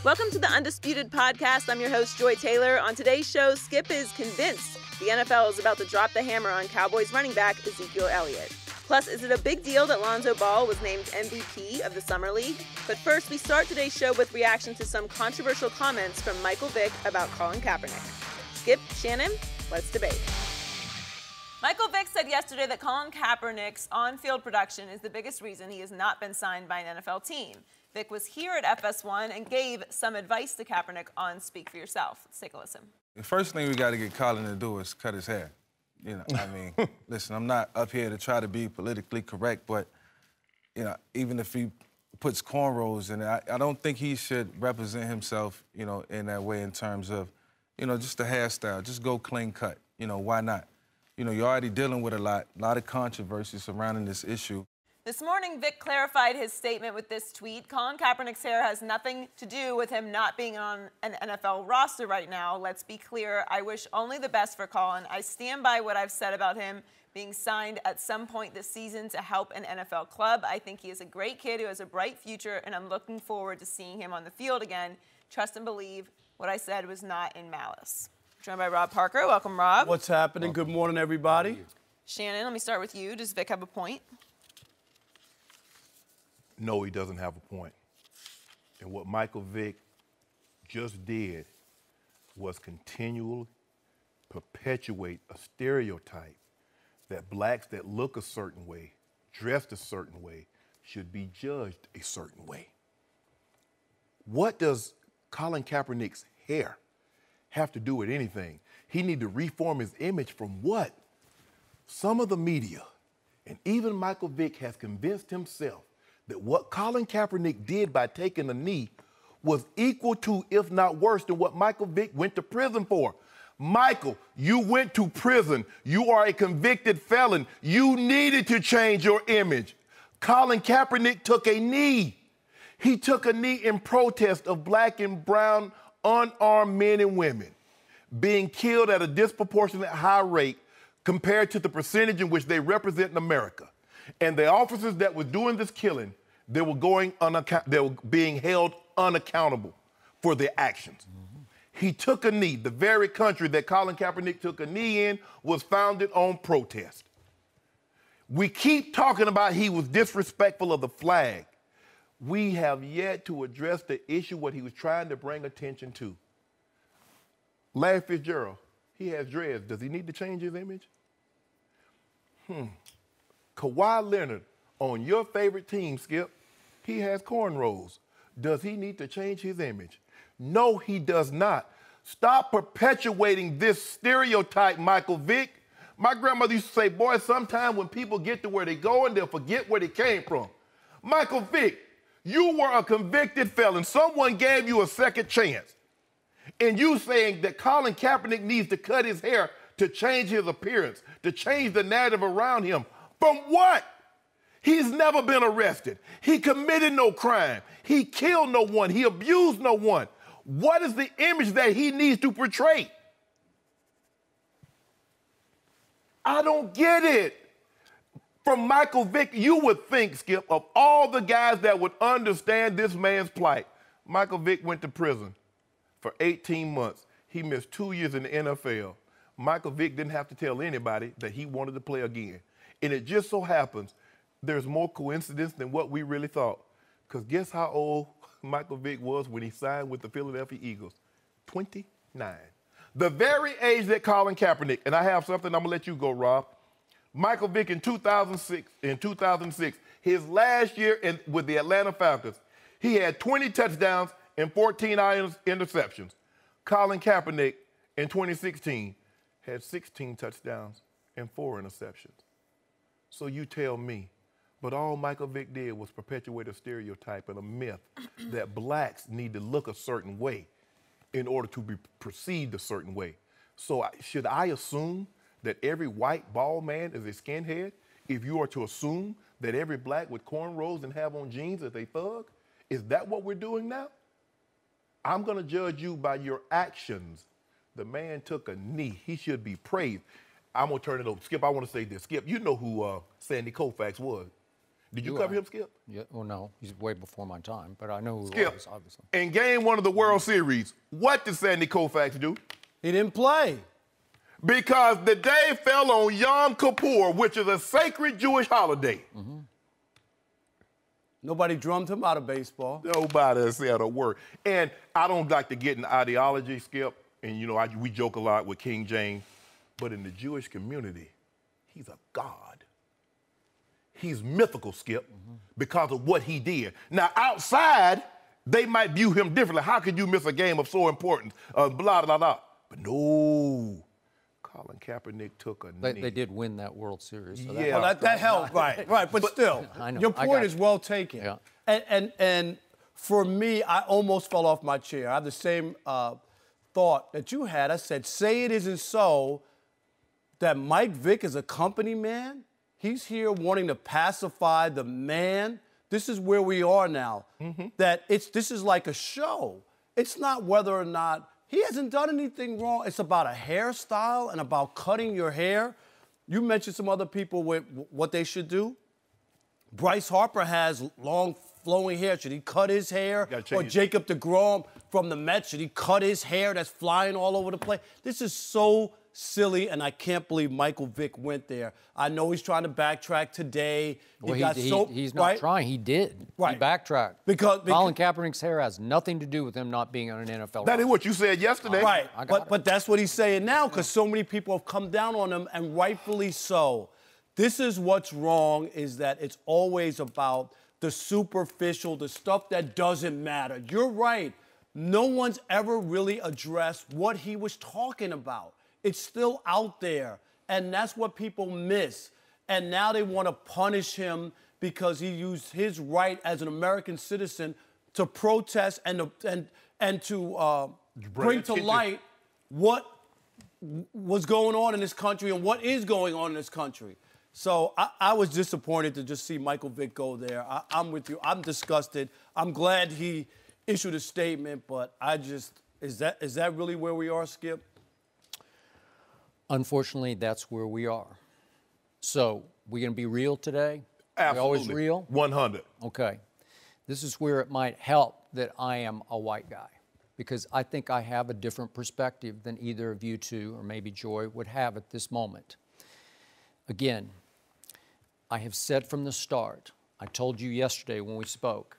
Welcome to the Undisputed podcast. I'm your host, Joy Taylor. On today's show, Skip is convinced the NFL is about to drop the hammer on Cowboys running back Ezekiel Elliott. Plus, is it a big deal that Lonzo Ball was named MVP of the Summer League? But first, we start today's show with reaction to some controversial comments from Michael Vick about Colin Kaepernick. Skip, Shannon, let's debate. Michael Vick said yesterday that Colin Kaepernick's on-field production is the biggest reason he has not been signed by an NFL team. Vick was here at FS1 and gave some advice to Kaepernick on Speak for Yourself. Let's take a listen. The first thing we got to get Colin to do is cut his hair. You know, I mean, listen, I'm not up here to try to be politically correct, but, you know, even if he puts cornrows in it, I don't think he should represent himself, you know, in that way in terms of, you know, just the hairstyle. Just go clean cut. You know, why not? You know, you're already dealing with a lot of controversy surrounding this issue. This morning, Vick clarified his statement with this tweet. Colin Kaepernick's hair has nothing to do with him not being on an NFL roster right now. Let's be clear. I wish only the best for Colin. I stand by what I've said about him being signed at some point this season to help an NFL club. I think he is a great kid who has a bright future, and I'm looking forward to seeing him on the field again. Trust and believe what I said was not in malice. Joined by Rob Parker. Welcome, Rob. What's happening? Good morning, everybody. Shannon, let me start with you. Does Vick have a point? No, he doesn't have a point. And what Michael Vick just did was continually perpetuate a stereotype that blacks that look a certain way, dressed a certain way, should be judged a certain way. What does Colin Kaepernick's hair have to do with anything? He need to reform his image from what? Some of the media, and even Michael Vick has convinced himself that what Colin Kaepernick did by taking a knee was equal to, if not worse, than what Michael Vick went to prison for. Michael, you went to prison. You are a convicted felon. You needed to change your image. Colin Kaepernick took a knee. He took a knee in protest of black and brown unarmed men and women being killed at a disproportionate high rate compared to the percentage in which they represent in America. And the officers that were doing this killing, they were being held unaccountable for their actions. Mm-hmm. He took a knee. The very country that Colin Kaepernick took a knee in was founded on protest. We keep talking about he was disrespectful of the flag. We have yet to address the issue, what he was trying to bring attention to. Larry Fitzgerald, he has dreads. Does he need to change his image? Kawhi Leonard, on your favorite team, Skip, he has cornrows. Does he need to change his image? No, he does not. Stop perpetuating this stereotype, Michael Vick. My grandmother used to say, boy, sometime when people get to where they go and they'll forget where they came from. Michael Vick, you were a convicted felon. Someone gave you a second chance. And you saying that Colin Kaepernick needs to cut his hair to change his appearance, to change the narrative around him. From what? He's never been arrested. He committed no crime. He killed no one. He abused no one. What is the image that he needs to portray? I don't get it. From Michael Vick, you would think, Skip, of all the guys that would understand this man's plight. Michael Vick went to prison for 18 months. He missed 2 years in the NFL. Michael Vick didn't have to tell anybody that he wanted to play again. And it just so happens there's more coincidence than what we really thought. Because guess how old Michael Vick was when he signed with the Philadelphia Eagles? 29. The very age that Colin Kaepernick, and I have something, I'm going to let you go, Rob. Michael Vick in 2006, his last year with the Atlanta Falcons, he had 20 touchdowns and 14 interceptions. Colin Kaepernick in 2016 had 16 touchdowns and 4 interceptions. So you tell me, but all Michael Vick did was perpetuate a stereotype and a myth that blacks need to look a certain way in order to be perceived a certain way. So should I assume that every white bald man is a skinhead if you are to assume that every black with cornrows and have on jeans is a thug? Is that what we're doing now? I'm going to judge you by your actions. The man took a knee. He should be praised. I'm going to turn it over. Skip, I want to say this. Skip, you know who Sandy Koufax was. Did you cover him, Skip? Yeah, well, no, he's way before my time, but I know who Skip, he was, obviously. in game 1 of the World Series, what did Sandy Koufax do? He didn't play. Because the day fell on Yom Kippur, which is a sacred Jewish holiday. Mm-hmm. Nobody drummed him out of baseball. Nobody said a word. And I don't like to get in ideology, Skip, and you know, we joke a lot with King James, but in the Jewish community, he's a god. He's mythical, Skip, because of what he did. Now, outside, they might view him differently. How could you miss a game of so importance? Blah, blah, blah. But no, Colin Kaepernick took a knee. They did win that World Series. So Yeah. Well, that helped, right. But still, I know. your I point got is you. well taken. Yeah. And for me, I almost fell off my chair. I have the same thought that you had. I said, say it isn't so that Mike Vick is a company man. He's here wanting to pacify the man. This is where we are now. That this is like a show. It's not whether or not he hasn't done anything wrong. It's about a hairstyle and about cutting your hair. You mentioned some other people with what they should do. Bryce Harper has long flowing hair. Should he cut his hair? Or Jacob deGrom from the Mets, should he cut his hair that's flying all over the place? This is so silly, and I can't believe Michael Vick went there. I know he's trying to backtrack today. Well, he's not trying. He did. Right. He backtracked. Because Colin Kaepernick's hair has nothing to do with him not being on an NFL roster. That is what you said yesterday. Right, but that's what he's saying now because so many people have come down on him, and rightfully so. This is what's wrong, is that it's always about the superficial, the stuff that doesn't matter. You're right. No one's ever really addressed what he was talking about. It's still out there, and that's what people miss. And now they want to punish him because he used his right as an American citizen to protest and to bring to light what was going on in this country and what is going on in this country. So I was disappointed to just see Michael Vick go there. I'm with you. I'm disgusted. I'm glad he issued a statement, but is that really where we are, Skip? Unfortunately, that's where we are. So, we're going to be real today? Absolutely. We always real? 100. Okay. This is where it might help that I am a white guy, because I think I have a different perspective than either of you two, or maybe Joy, would have at this moment. Again, I have said from the start, I told you yesterday when we spoke,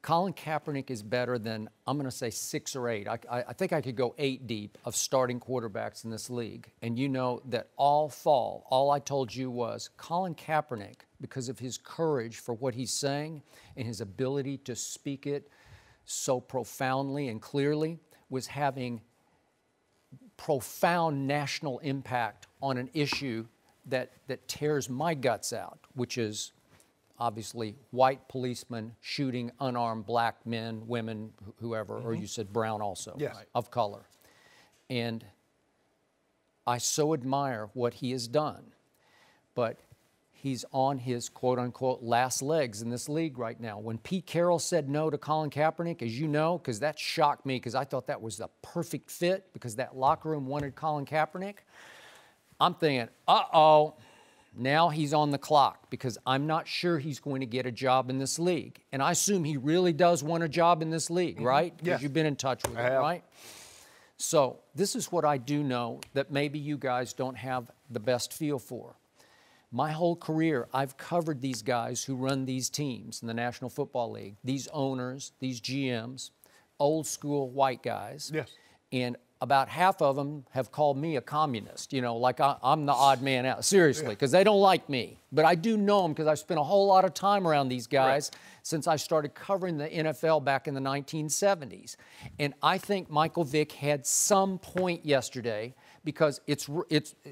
Colin Kaepernick is better than, I'm going to say 6 or 8. I think I could go 8 deep of starting quarterbacks in this league. And you know that all fall, all I told you was Colin Kaepernick, because of his courage for what he's saying and his ability to speak it so profoundly and clearly, was having profound national impact on an issue that tears my guts out, which is obviously white policemen shooting unarmed black men, women, whoever, or you said brown also, yes, of color. And I so admire what he has done, but he's on his quote-unquote last legs in this league right now. When Pete Carroll said no to Colin Kaepernick, as you know, because that shocked me, because I thought that was the perfect fit, because that locker room wanted Colin Kaepernick, I'm thinking, uh-oh, now he's on the clock, because I'm not sure he's going to get a job in this league. And I assume he really does want a job in this league, right? Because yes, you've been in touch with him, right? So this is what I do know that maybe you guys don't have the best feel for. My whole career, I've covered these guys who run these teams in the National Football League, these owners, these GMs, old school white guys. Yes. And about half of them have called me a communist, you know, like I'm the odd man out, seriously, because they don't like me. But I do know them because I've spent a whole lot of time around these guys since I started covering the NFL back in the 1970s. And I think Michael Vick had some point yesterday, because it's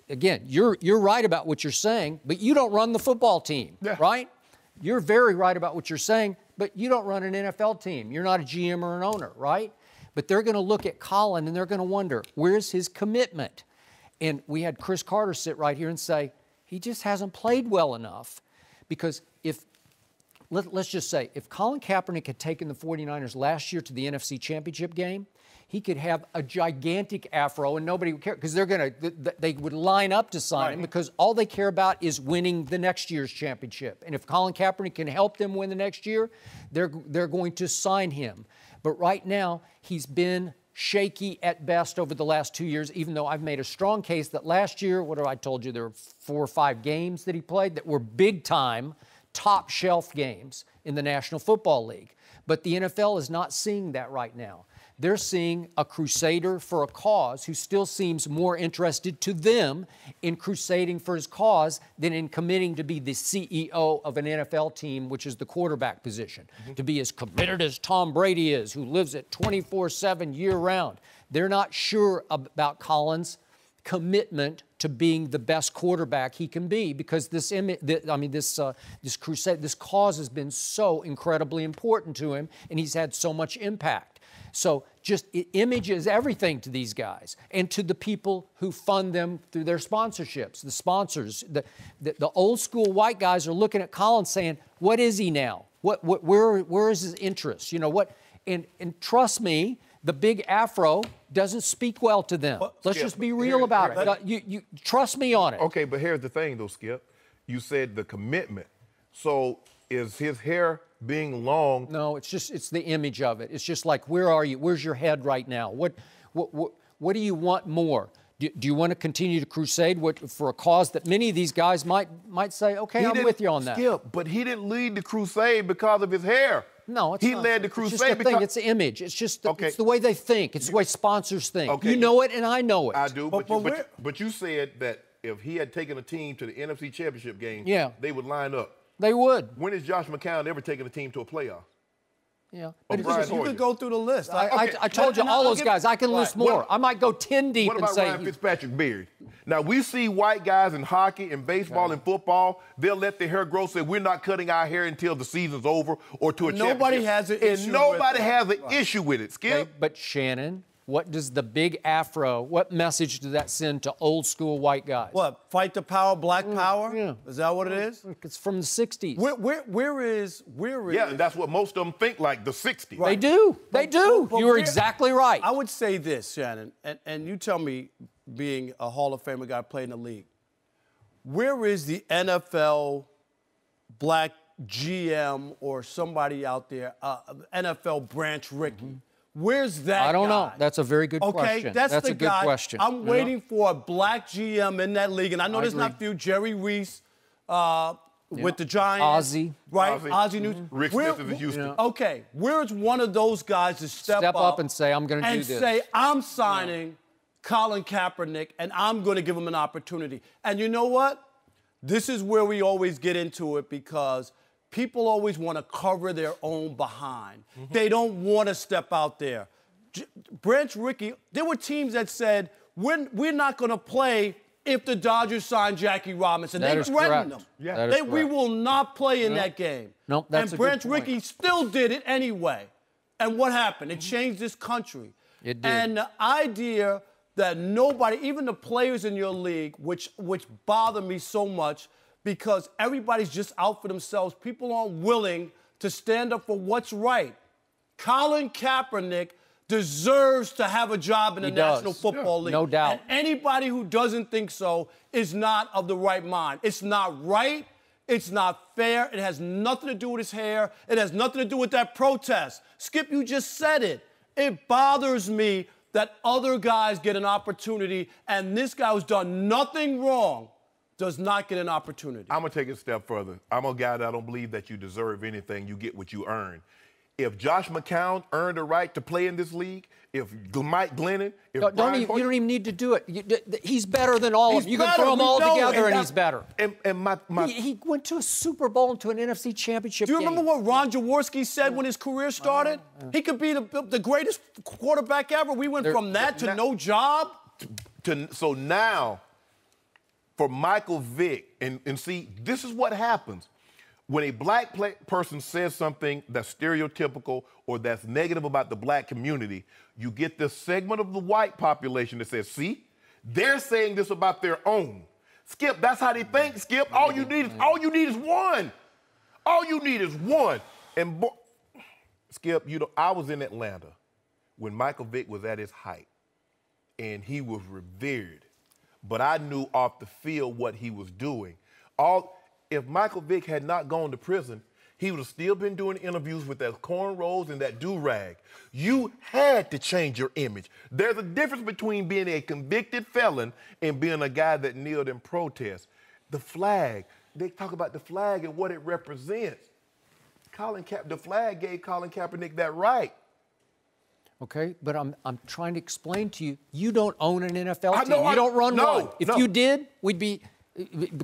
again, you're right about what you're saying, but you don't run the football team, right? You're very right about what you're saying, but you don't run an NFL team. You're not a GM or an owner, right? But they're going to look at Colin and they're going to wonder, where's his commitment? And we had Chris Carter sit right here and say, he just hasn't played well enough. Because if let's just say, if Colin Kaepernick had taken the 49ers last year to the NFC Championship game, he could have a gigantic afro and nobody would care because they would line up to sign him because all they care about is winning the next year's championship. And if Colin Kaepernick can help them win the next year, they're going to sign him. But right now, he's been shaky at best over the last 2 years, even though I've made a strong case that last year, what have I told you, there were 4 or 5 games that he played that were big-time, top-shelf games in the National Football League. But the NFL is not seeing that right now. They're seeing a crusader for a cause who still seems more interested to them in crusading for his cause than in committing to be the CEO of an NFL team, which is the quarterback position, to be as committed as Tom Brady is, who lives it 24/7 year-round. They're not sure about Colin's commitment to being the best quarterback he can be because this crusade, this cause has been so incredibly important to him, and he's had so much impact. So just image is everything to these guys and to the people who fund them through their sponsorships. The sponsors, the old school white guys are looking at Colin saying, what is he now? Where is his interest? You know what? And trust me, the big afro doesn't speak well to them. Let's just be real about it. You trust me on it. Okay, but here's the thing though, Skip. You said the commitment. So is his hair being long? No, it's the image of it. It's just like, where are you? Where's your head right now? What do you want more? Do you want to continue to crusade for a cause that many of these guys might say, okay, I'm with you on that. Skip, but he didn't lead the crusade because of his hair. No, he led the crusade because it's the image. It's just it's the way they think. It's the way sponsors think. Okay. You know it, and I know it. I do, but you said that if he had taken a team to the NFC Championship game, they would line up. They would. When has Josh McCown ever taken a team to a playoff? Yeah. But you could go through the list. I told you all those guys. I can list more. I might go 10 deep and say. What about Ryan Fitzpatrick Beard? Now, we see white guys in hockey and baseball and football, they'll let their hair grow, say we're not cutting our hair until the season's over or to a championship. Nobody has an issue with it. And nobody has an issue with it, Skip. Okay, but Shannon, what does the big afro, what message does that send to old school white guys? What, fight the power, black power? Yeah. Is that what it is? It's from the 60s. Where is? Yeah, and that's what most of them think, like the 60s. Right. They do. They do. You are exactly right. I would say this, Shannon, and you tell me, being a Hall of Famer guy playing in the league, where is the NFL black GM or somebody out there, NFL Branch Rickey? Where's that guy? I don't know. That's a very good question. Okay, that's the a good guy. question. I'm waiting for a black GM in that league, and I know there's not few. Jerry Reese with the Giants. Ozzie. Right, Ozzie Newsome. Rick Smith is in Houston. Okay, where's one of those guys to step up and say, I'm going to do this. And say, I'm signing Colin Kaepernick, and I'm going to give him an opportunity. And you know what? This is where we always get into it because people always want to cover their own behind. They don't want to step out there. Branch Rickey, there were teams that said, we're not going to play if the Dodgers sign Jackie Robinson. They threatened them. Yeah. We will not play in that game. Nope, that's and Branch Rickey still did it anyway. And what happened? It changed this country. It did. And the idea that nobody, even the players in your league, which bother me so much, because everybody's just out for themselves. People aren't willing to stand up for what's right. Colin Kaepernick deserves to have a job in the National Football League. No doubt. And anybody who doesn't think so is not of the right mind. It's not right. It's not fair. It has nothing to do with his hair. It has nothing to do with that protest. Skip, you just said it. It bothers me that other guys get an opportunity, and this guy who's done nothing wrong does not get an opportunity. I'm going to take it a step further. I'm a guy that I don't believe that you deserve anything. You get what you earn. If Josh McCown earned a right to play in this league, if Mike Glennon, if you don't even need to do it. He's better than all of them. You can throw them all together, and he's better. He went to a Super Bowl and to an NFC Championship game. Do you remember what Ron Jaworski said when his career started? He could be the greatest quarterback ever. We went from that to no job. So now, for Michael Vick, and see, this is what happens. When a black person says something that's stereotypical or that's negative about the black community, you get this segment of the white population that says, see, they're saying this about their own. Skip, that's how they think, Skip. All you need is one. All you need is one. And Skip, I was in Atlanta when Michael Vick was at his height, and he was revered. But I knew off the field what he was doing. If Michael Vick had not gone to prison, he would have still been doing interviews with that cornrows and that do-rag. You had to change your image. There's a difference between being a convicted felon and being a guy that kneeled in protest. The flag, they talk about the flag and what it represents. The flag gave Colin Kaepernick that right. Okay, but I'm trying to explain to you, you don't own an NFL team. You don't run one. If you did,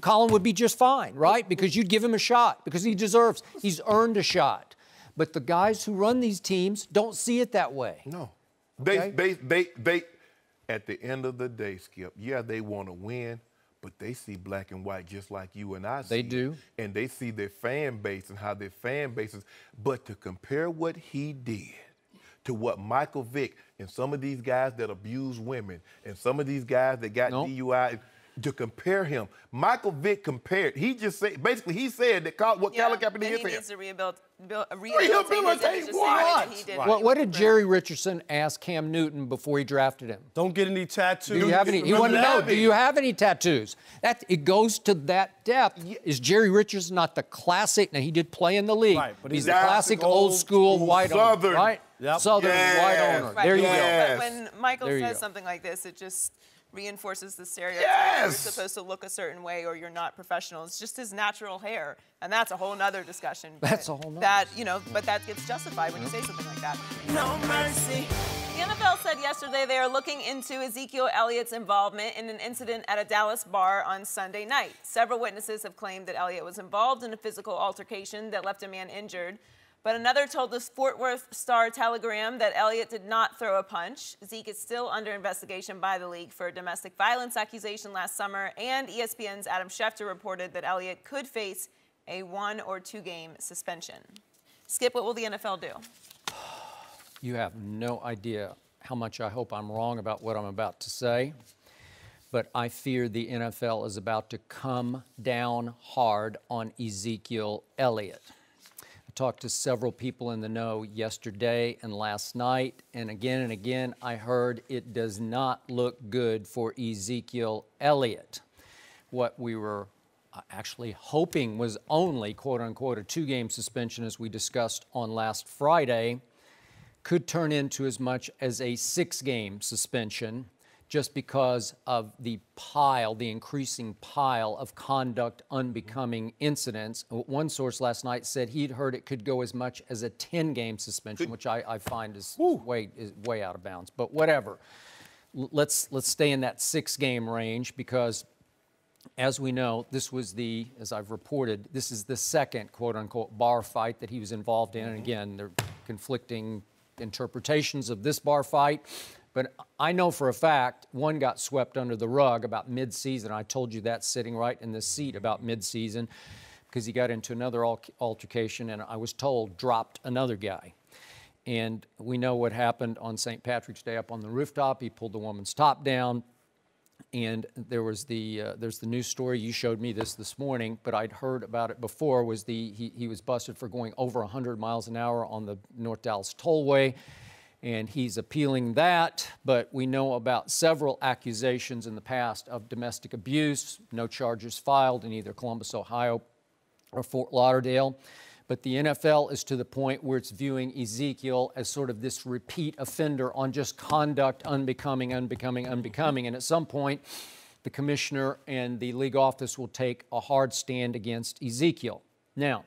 Colin would be just fine, right? Because you'd give him a shot, because he's earned a shot. But the guys who run these teams don't see it that way. No. Okay? They at the end of the day, Skip, yeah, they want to win, but they see black and white just like you and I see. They do. And they see their fan base and how their fan base is. But to compare what he did to what Michael Vick and some of these guys that abuse women and some of these guys that got DUI, to compare him, Michael Vick compared. He just said, basically, he said that Colin Kaepernick is he needs to rehabilitate what did Jerry Richardson ask Cam Newton before he drafted him? Don't get any tattoos. Do you have any? He wanted to know, do you have any tattoos? It goes to that depth. Is Jerry Richardson not the classic? Now, he did play in the league. Right, but he's the classic old school white Southern. owner, right? Yep. Southern white owner. Right. There you But go. when Michael There you says go. something like this, it just reinforces the stereotype that you're supposed to look a certain way or you're not professional. It's just his natural hair, and that's a whole nother discussion. That's a whole nother but that gets justified when you say something like that. No mercy. The NFL said yesterday they are looking into Ezekiel Elliott's involvement in an incident at a Dallas bar on Sunday night. Several witnesses have claimed that Elliott was involved in a physical altercation that left a man injured. But another told the Fort Worth Star-Telegram that Elliott did not throw a punch. Zeke is still under investigation by the league for a domestic violence accusation last summer, and ESPN's Adam Schefter reported that Elliott could face a 1 or 2 game suspension. Skip, what will the NFL do? You have no idea how much I hope I'm wrong about what I'm about to say, but I fear the NFL is about to come down hard on Ezekiel Elliott. Talked to several people in the know yesterday and last night, and again, I heard it does not look good for Ezekiel Elliott. What we were actually hoping was only, quote-unquote, a 2-game suspension, as we discussed on last Friday, could turn into as much as a 6-game suspension, just because of the increasing pile of conduct unbecoming incidents. One source last night said he'd heard it could go as much as a 10-game suspension, which I find is way out of bounds. But whatever. Let's stay in that 6-game range, because as we know, this was as I've reported, this is the second quote-unquote bar fight that he was involved in. And again, there are conflicting interpretations of this bar fight. But I know for a fact one got swept under the rug about mid-season. I told you that sitting right in this seat about mid-season, because he got into another altercation, and I was told dropped another guy. And we know what happened on St. Patrick's Day up on the rooftop. He pulled the woman's top down, and there's the news story. You showed me this morning, but I'd heard about it before. He was busted for going over 100 miles an hour on the North Dallas Tollway. And he's appealing that, but we know about several accusations in the past of domestic abuse, no charges filed in either Columbus, Ohio, or Fort Lauderdale. But the NFL is to the point where it's viewing Ezekiel as sort of this repeat offender on just conduct unbecoming. And at some point, the commissioner and the league office will take a hard stand against Ezekiel. Now,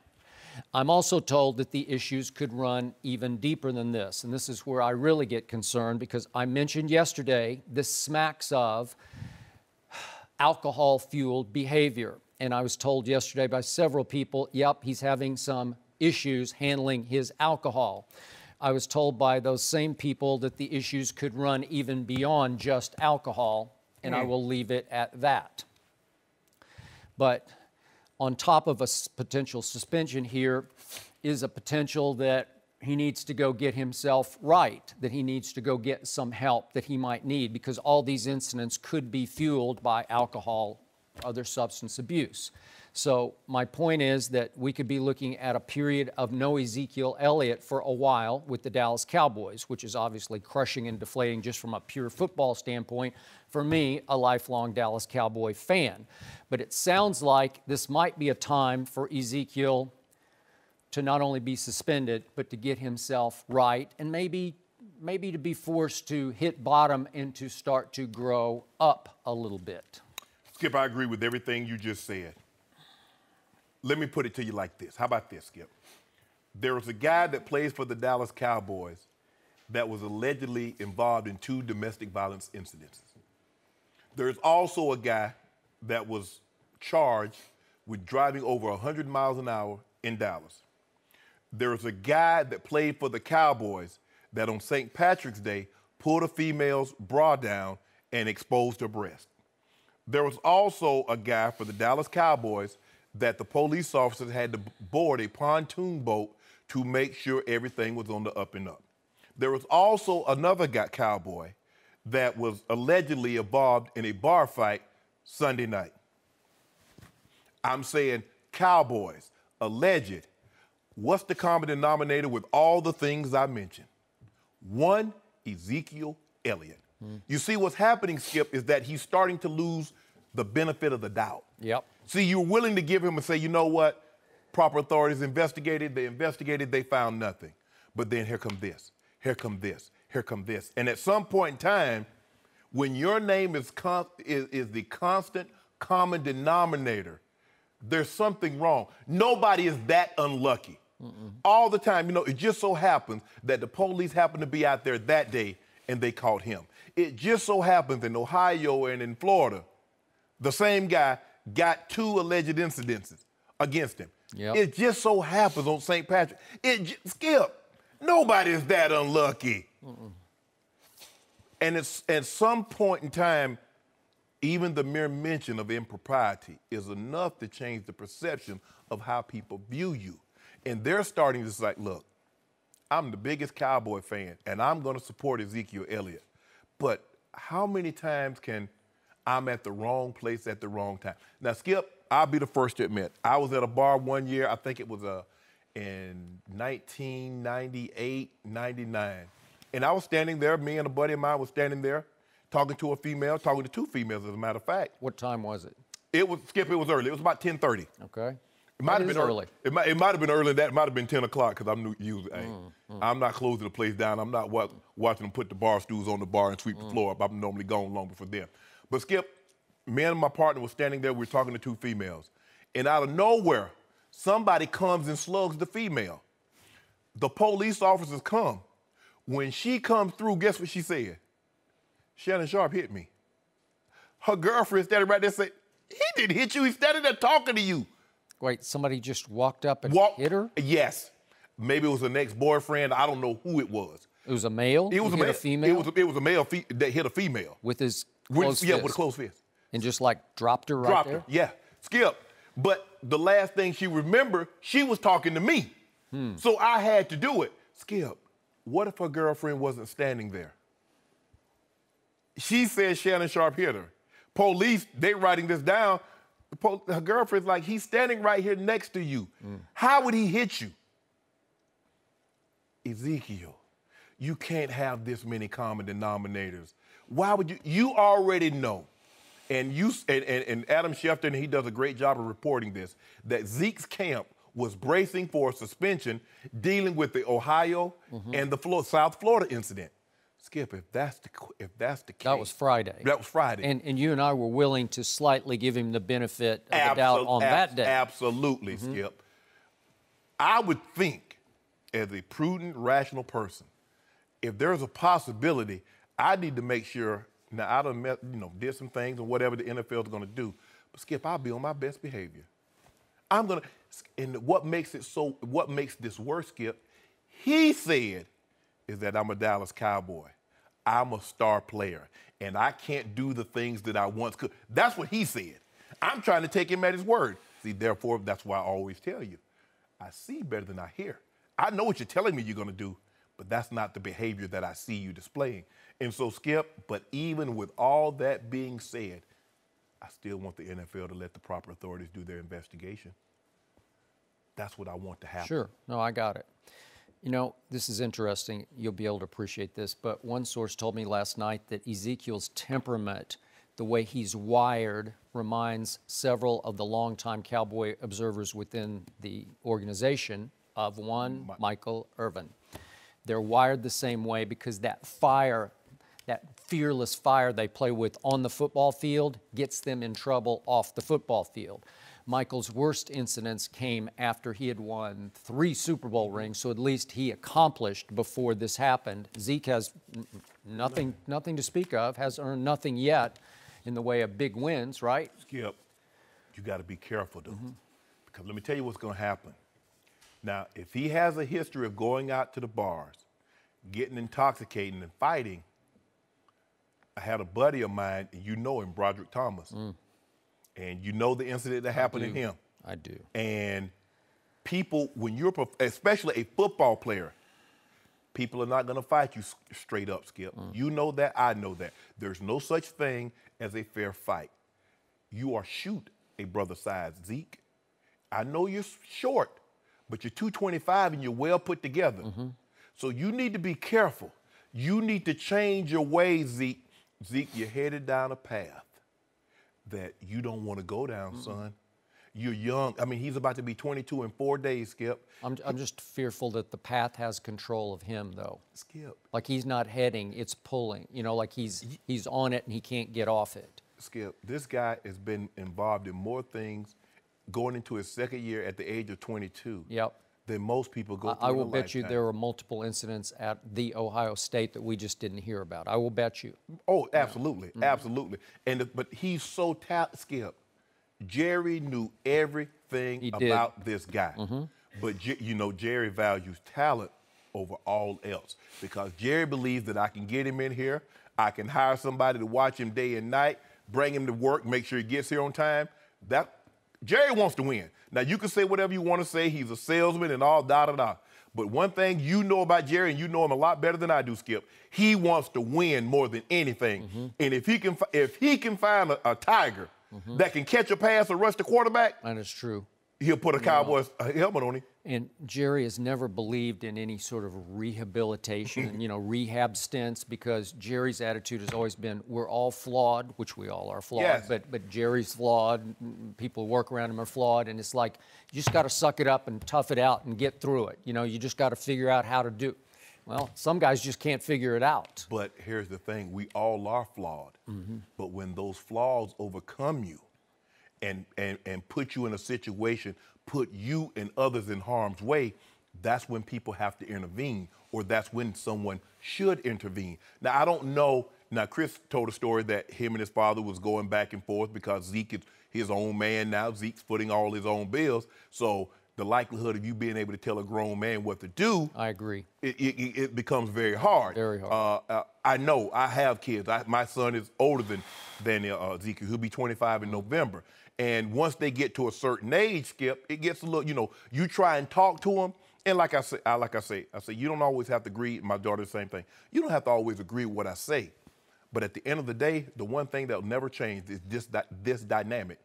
I'm also told that the issues could run even deeper than this, and this is where I really get concerned, because I mentioned yesterday this smacks of alcohol-fueled behavior, and I was told yesterday by several people, yep, he's having some issues handling his alcohol. I was told by those same people that the issues could run even beyond just alcohol, and I will leave it at that. But on top of a potential suspension here is a potential that he needs to go get himself right, that he needs to go get some help that he might need, because all these incidents could be fueled by alcohol or other substance abuse. So my point is that we could be looking at a period of no Ezekiel Elliott for a while with the Dallas Cowboys, which is obviously crushing and deflating just from a pure football standpoint for me, a lifelong Dallas Cowboy fan. But it sounds like this might be a time for Ezekiel to not only be suspended, but to get himself right and maybe to be forced to hit bottom and to start to grow up a little bit. Skip, I agree with everything you just said. Let me put it to you like this. How about this, Skip? There was a guy that plays for the Dallas Cowboys that was allegedly involved in 2 domestic violence incidents. There's also a guy that was charged with driving over 100 miles an hour in Dallas. There's a guy that played for the Cowboys that on St. Patrick's Day pulled a female's bra down and exposed her breast. There was also a guy for the Dallas Cowboys that the police officers had to board a pontoon boat to make sure everything was on the up and up. There was also another guy, Cowboy, that was allegedly involved in a bar fight Sunday night. I'm saying Cowboys, alleged. What's the common denominator with all the things I mentioned? One, Ezekiel Elliott. You see what's happening, Skip, is that he's starting to lose the benefit of the doubt. Yep. See, you're willing to give him and say, you know what? Proper authorities investigated, they found nothing. But then here come this, here come this, here come this. And at some point in time, when your name is the constant common denominator, there's something wrong. Nobody is that unlucky. All the time, you know, it just so happens that the police happened to be out there that day and they caught him. It just so happens in Ohio and in Florida, the same guy got 2 alleged incidences against him. Yep. It just so happens on St. Patrick. Skip, nobody is that unlucky. And it's at some point in time, even the mere mention of impropriety is enough to change the perception of how people view you. And they're starting to say, look, I'm the biggest Cowboy fan, and I'm going to support Ezekiel Elliott. But how many times can I'm at the wrong place at the wrong time? Now, Skip, I'll be the first to admit, I was at a bar one year, I think it was in 1998, 99. And I was standing there, me and a buddy of mine was standing there, talking to a female, talking to 2 females, as a matter of fact. What time was it? It was, Skip, it was early. It was about 10:30. Okay. It might have been early. It might have been early. That might have been 10 o'clock because I'm usually. I'm not closing the place down. I'm not watching them put the bar stools on the bar and sweep the floor up. I'm normally gone long before them. But Skip, me and my partner was standing there. We were talking to 2 females, and out of nowhere, somebody comes and slugs the female. The police officers come. When she comes through, guess what she said? Shannon Sharpe hit me. Her girlfriend standing right there said, "He didn't hit you. He's standing there talking to you." Wait, somebody just walked up and hit her? Yes. Maybe it was an ex-boyfriend. I don't know who it was. It was a male? It was a male. A female? It was a male that hit a female. With his closed fist? Yeah, with a closed fist. And just like dropped her right there? Her, yeah. Skip. But the last thing she remembered, she was talking to me. So I had to do it. Skip, what if her girlfriend wasn't standing there? She said Shannon Sharpe hit her. Police, they writing this down. Her girlfriend's like, he's standing right here next to you. How would he hit you? Ezekiel, you can't have this many common denominators. Why would you? You already know. And Adam Schefter, and he does a great job of reporting this, that Zeke's camp was bracing for a suspension dealing with the Ohio and the South Florida incident. Skip, if that's the case. That was Friday. That was Friday. And you and I were willing to slightly give him the benefit of the doubt on that day. Absolutely, Skip. I would think, as a prudent, rational person, if there's a possibility, I need to make sure. Now, I done did some things or whatever the NFL is going to do, but Skip, I'll be on my best behavior. And what makes this worse, Skip? He said, is that I'm a Dallas Cowboy. I'm a star player, and I can't do the things that I once could. That's what he said. I'm trying to take him at his word. See, therefore, that's why I always tell you, I see better than I hear. I know what you're telling me you're going to do, but that's not the behavior that I see you displaying. And so, Skip, but even with all that being said, I still want the NFL to let the proper authorities do their investigation. That's what I want to happen. Sure. No, I got it. You know, this is interesting. You'll be able to appreciate this, but one source told me last night that Ezekiel's temperament, the way he's wired, reminds several of the longtime Cowboy observers within the organization of one Michael Irvin. They're wired the same way because that fire, that fearless fire they play with on the football field gets them in trouble off the football field. Michael's worst incidents came after he had won 3 Super Bowl rings, so at least he accomplished before this happened. Zeke has nothing to speak of, has earned nothing yet in the way of big wins, right? Skip, you got to be careful, though, because let me tell you what's going to happen. Now, if he has a history of going out to the bars, getting intoxicated and fighting, I had a buddy of mine, and you know him, Broderick Thomas. And you know the incident that happened to him. I do. And people, when you're, especially a football player, people are not going to fight you straight up, Skip. You know that, I know that. There's no such thing as a fair fight. You are shoot a brother size, Zeke. I know you're short, but you're 225 and you're well put together. So you need to be careful. You need to change your ways, Zeke. Zeke, you're headed down a path that you don't want to go down, son. You're young. I mean, he's about to be 22 in 4 days, Skip. I'm just fearful that the path has control of him, though. Skip. Like he's not heading, it's pulling. You know, like he's on it and he can't get off it. Skip, this guy has been involved in more things going into his second year at the age of 22 than most people go through I in will a bet you lifetime. there were multiple incidents at the Ohio State that we just didn't hear about. I will bet you. Oh, absolutely, absolutely. But he's so Skip. Jerry knew everything about this guy. But, you know, Jerry values talent over all else because Jerry believes that I can get him in here, I can hire somebody to watch him day and night, bring him to work, make sure he gets here on time. Jerry wants to win. Now, you can say whatever you want to say. He's a salesman and all da-da-da. But one thing you know about Jerry, and you know him a lot better than I do, Skip, he wants to win more than anything. And if he can find a tiger that can catch a pass or rush the quarterback, That is true. he'll put a Cowboys helmet on him. And Jerry has never believed in any sort of rehabilitation, you know, rehab stints, because Jerry's attitude has always been, we're all flawed, which we all are flawed, Yes. but Jerry's flawed, people who work around him are flawed, and it's like, you just got to suck it up and tough it out and get through it. You know, you just got to figure out how to do. Well, some guys just can't figure it out. But here's the thing, we all are flawed. But when those flaws overcome you and put you in a situation, put you and others in harm's way, that's when people have to intervene, or that's when someone should intervene. Now, I don't know. Now, Chris told a story that him and his father was going back and forth because Zeke is his own man now. Zeke's footing all his own bills. So the likelihood of you being able to tell a grown man what to do, I agree. it becomes very hard. Very hard. I know. I have kids. My son is older than Ezekiel. He'll be 25 in November. And once they get to a certain age, Skip, it gets a little, you know, you try and talk to them. And like I say, you don't always have to agree. My daughter, the same thing. You don't have to always agree with what I say. But at the end of the day, the one thing that will never change is this dynamic.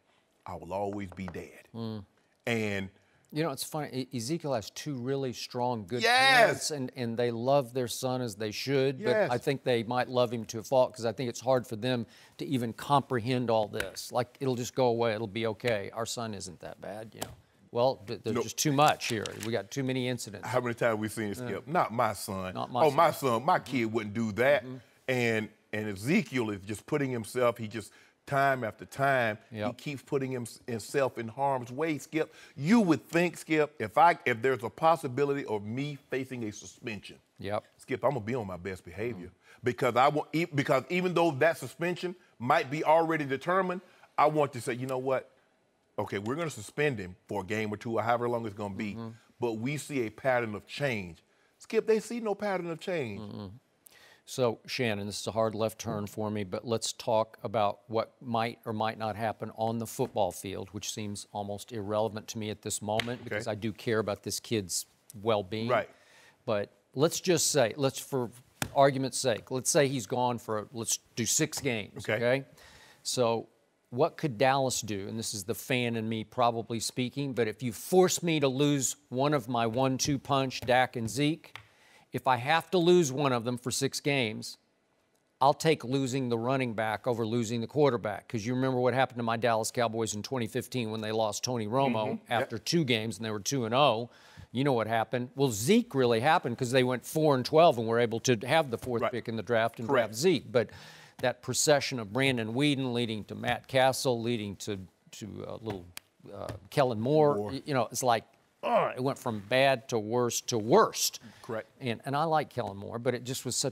I will always be dad. And you know, it's funny. Ezekiel has 2 really strong, good Yes. parents, and they love their son as they should. Yes. But I think they might love him to a fault because I think it's hard for them to even comprehend all this. Like, it'll just go away. It'll be okay. Our son isn't that bad, you know. Well, there's just too much here. We got too many incidents. how many times have we seen it, Skip? Not my son. Not my son. my son. My kid wouldn't do that. And Ezekiel is just putting himself, time after time, he keeps putting himself in harm's way, Skip. You would think, Skip, if there's a possibility of me facing a suspension, Skip, I'm gonna be on my best behavior because because even though that suspension might be already determined, I want to say, you know what? Okay, we're gonna suspend him for a game or two, or however long it's gonna be. But we see a pattern of change. Skip, they see no pattern of change. So, Shannon, this is a hard left turn for me, but let's talk about what might or might not happen on the football field, which seems almost irrelevant to me at this moment because I do care about this kid's well-being. Right. But let's just say, for argument's sake, let's say he's gone for, let's do 6 games, okay? So what could Dallas do? And this is the fan in me probably speaking, but if you force me to lose one of my 1-2 punch, Dak and Zeke, if I have to lose one of them for 6 games, I'll take losing the running back over losing the quarterback. Because you remember what happened to my Dallas Cowboys in 2015 when they lost Tony Romo after 2 games and they were 2-0. You know what happened? Well, Zeke really happened because they went 4-12 and were able to have the 4th pick in the draft and draft Zeke. But that procession of Brandon Weeden leading to Matt Castle, leading to little Kellen Moore, you know, it's like, it went from bad to worst to worst. Correct. And I like Kellen Moore, but it just was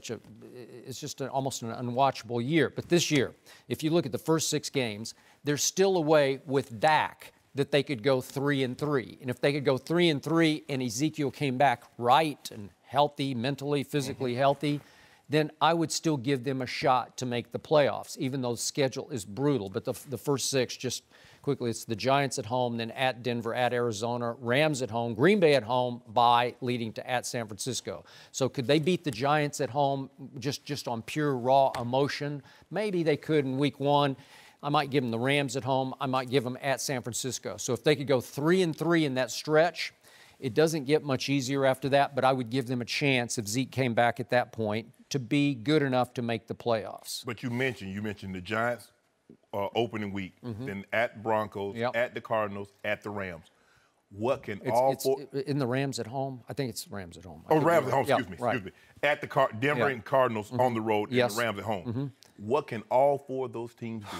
it's just almost an unwatchable year. But this year, if you look at the first 6 games, there's still a way with Dak that they could go 3-3. And if they could go 3-3 and Ezekiel came back right and healthy, mentally, physically healthy, then I would still give them a shot to make the playoffs, even though the schedule is brutal. But the first 6, just quickly, it's the Giants at home, then at Denver, at Arizona, Rams at home, Green Bay at home, bye, leading to at San Francisco. So could they beat the Giants at home just on pure raw emotion? Maybe they could in week 1. I might give them the Rams at home. I might give them at San Francisco. So if they could go 3-3 in that stretch, it doesn't get much easier after that, but I would give them a chance if Zeke came back at that point to be good enough to make the playoffs. But you mentioned the Giants opening week, then at Broncos, at the Cardinals, at the Rams. What can in the Rams at home? I think it's Rams at home. Rams at home, excuse me. At the Denver and Cardinals on the road and the Rams at home. What can all 4 of those teams do?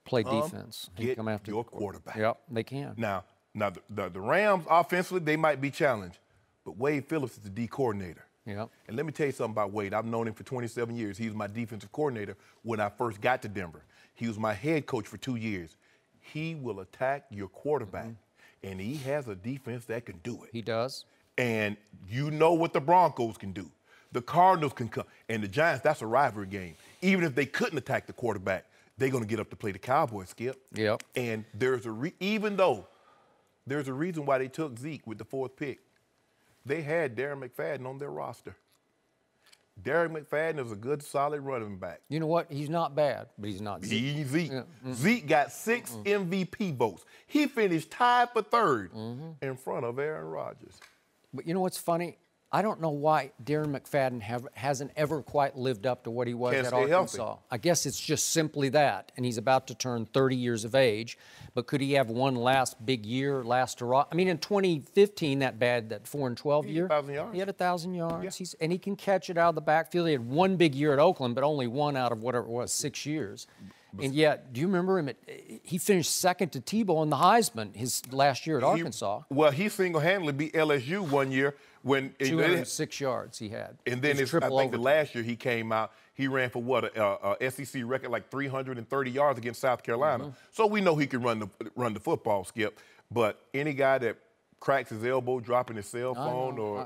Play defense. Get come after your quarterback. Yep, they can. Now the Rams offensively, they might be challenged, but Wade Phillips is the D coordinator. Yep. And let me tell you something about Wade. I've known him for 27 years. He was my defensive coordinator when I first got to Denver. He was my head coach for 2 years. He will attack your quarterback, and he has a defense that can do it. He does. And you know what the Broncos can do. The Cardinals can come. And the Giants, that's a rivalry game. Even if they couldn't attack the quarterback, they're going to get up to play the Cowboys, Skip. Yep. And there's even though there's a reason why they took Zeke with the 4th pick, they had Darren McFadden on their roster. Darren McFadden is a good, solid running back. You know what? He's not bad, but he's not Zeke. He's Zeke. Zeke got 6 MVP votes. He finished tied for 3rd in front of Aaron Rodgers. But you know what's funny? I don't know why Darren McFadden hasn't ever quite lived up to what he was at Arkansas. Healthy. I guess it's just simply that. And he's about to turn 30 years of age. But could he have one last big year, last hurrah? I mean, in 2015, that 4-12 year, 1,000 yards. He had 1,000 yards. Yeah. And he can catch it out of the backfield. He had one big year at Oakland, but only one out of whatever it was, 6 years. And yet, do you remember him? He finished 2nd to Tebow in the Heisman his last year at Arkansas. Well, he single-handedly beat LSU one year when 206 yards he had. And then I think the last year he came out, he ran for what a SEC record like 330 yards against South Carolina. So we know he can run the football, Skip. But any guy that cracks his elbow, dropping his cell phone,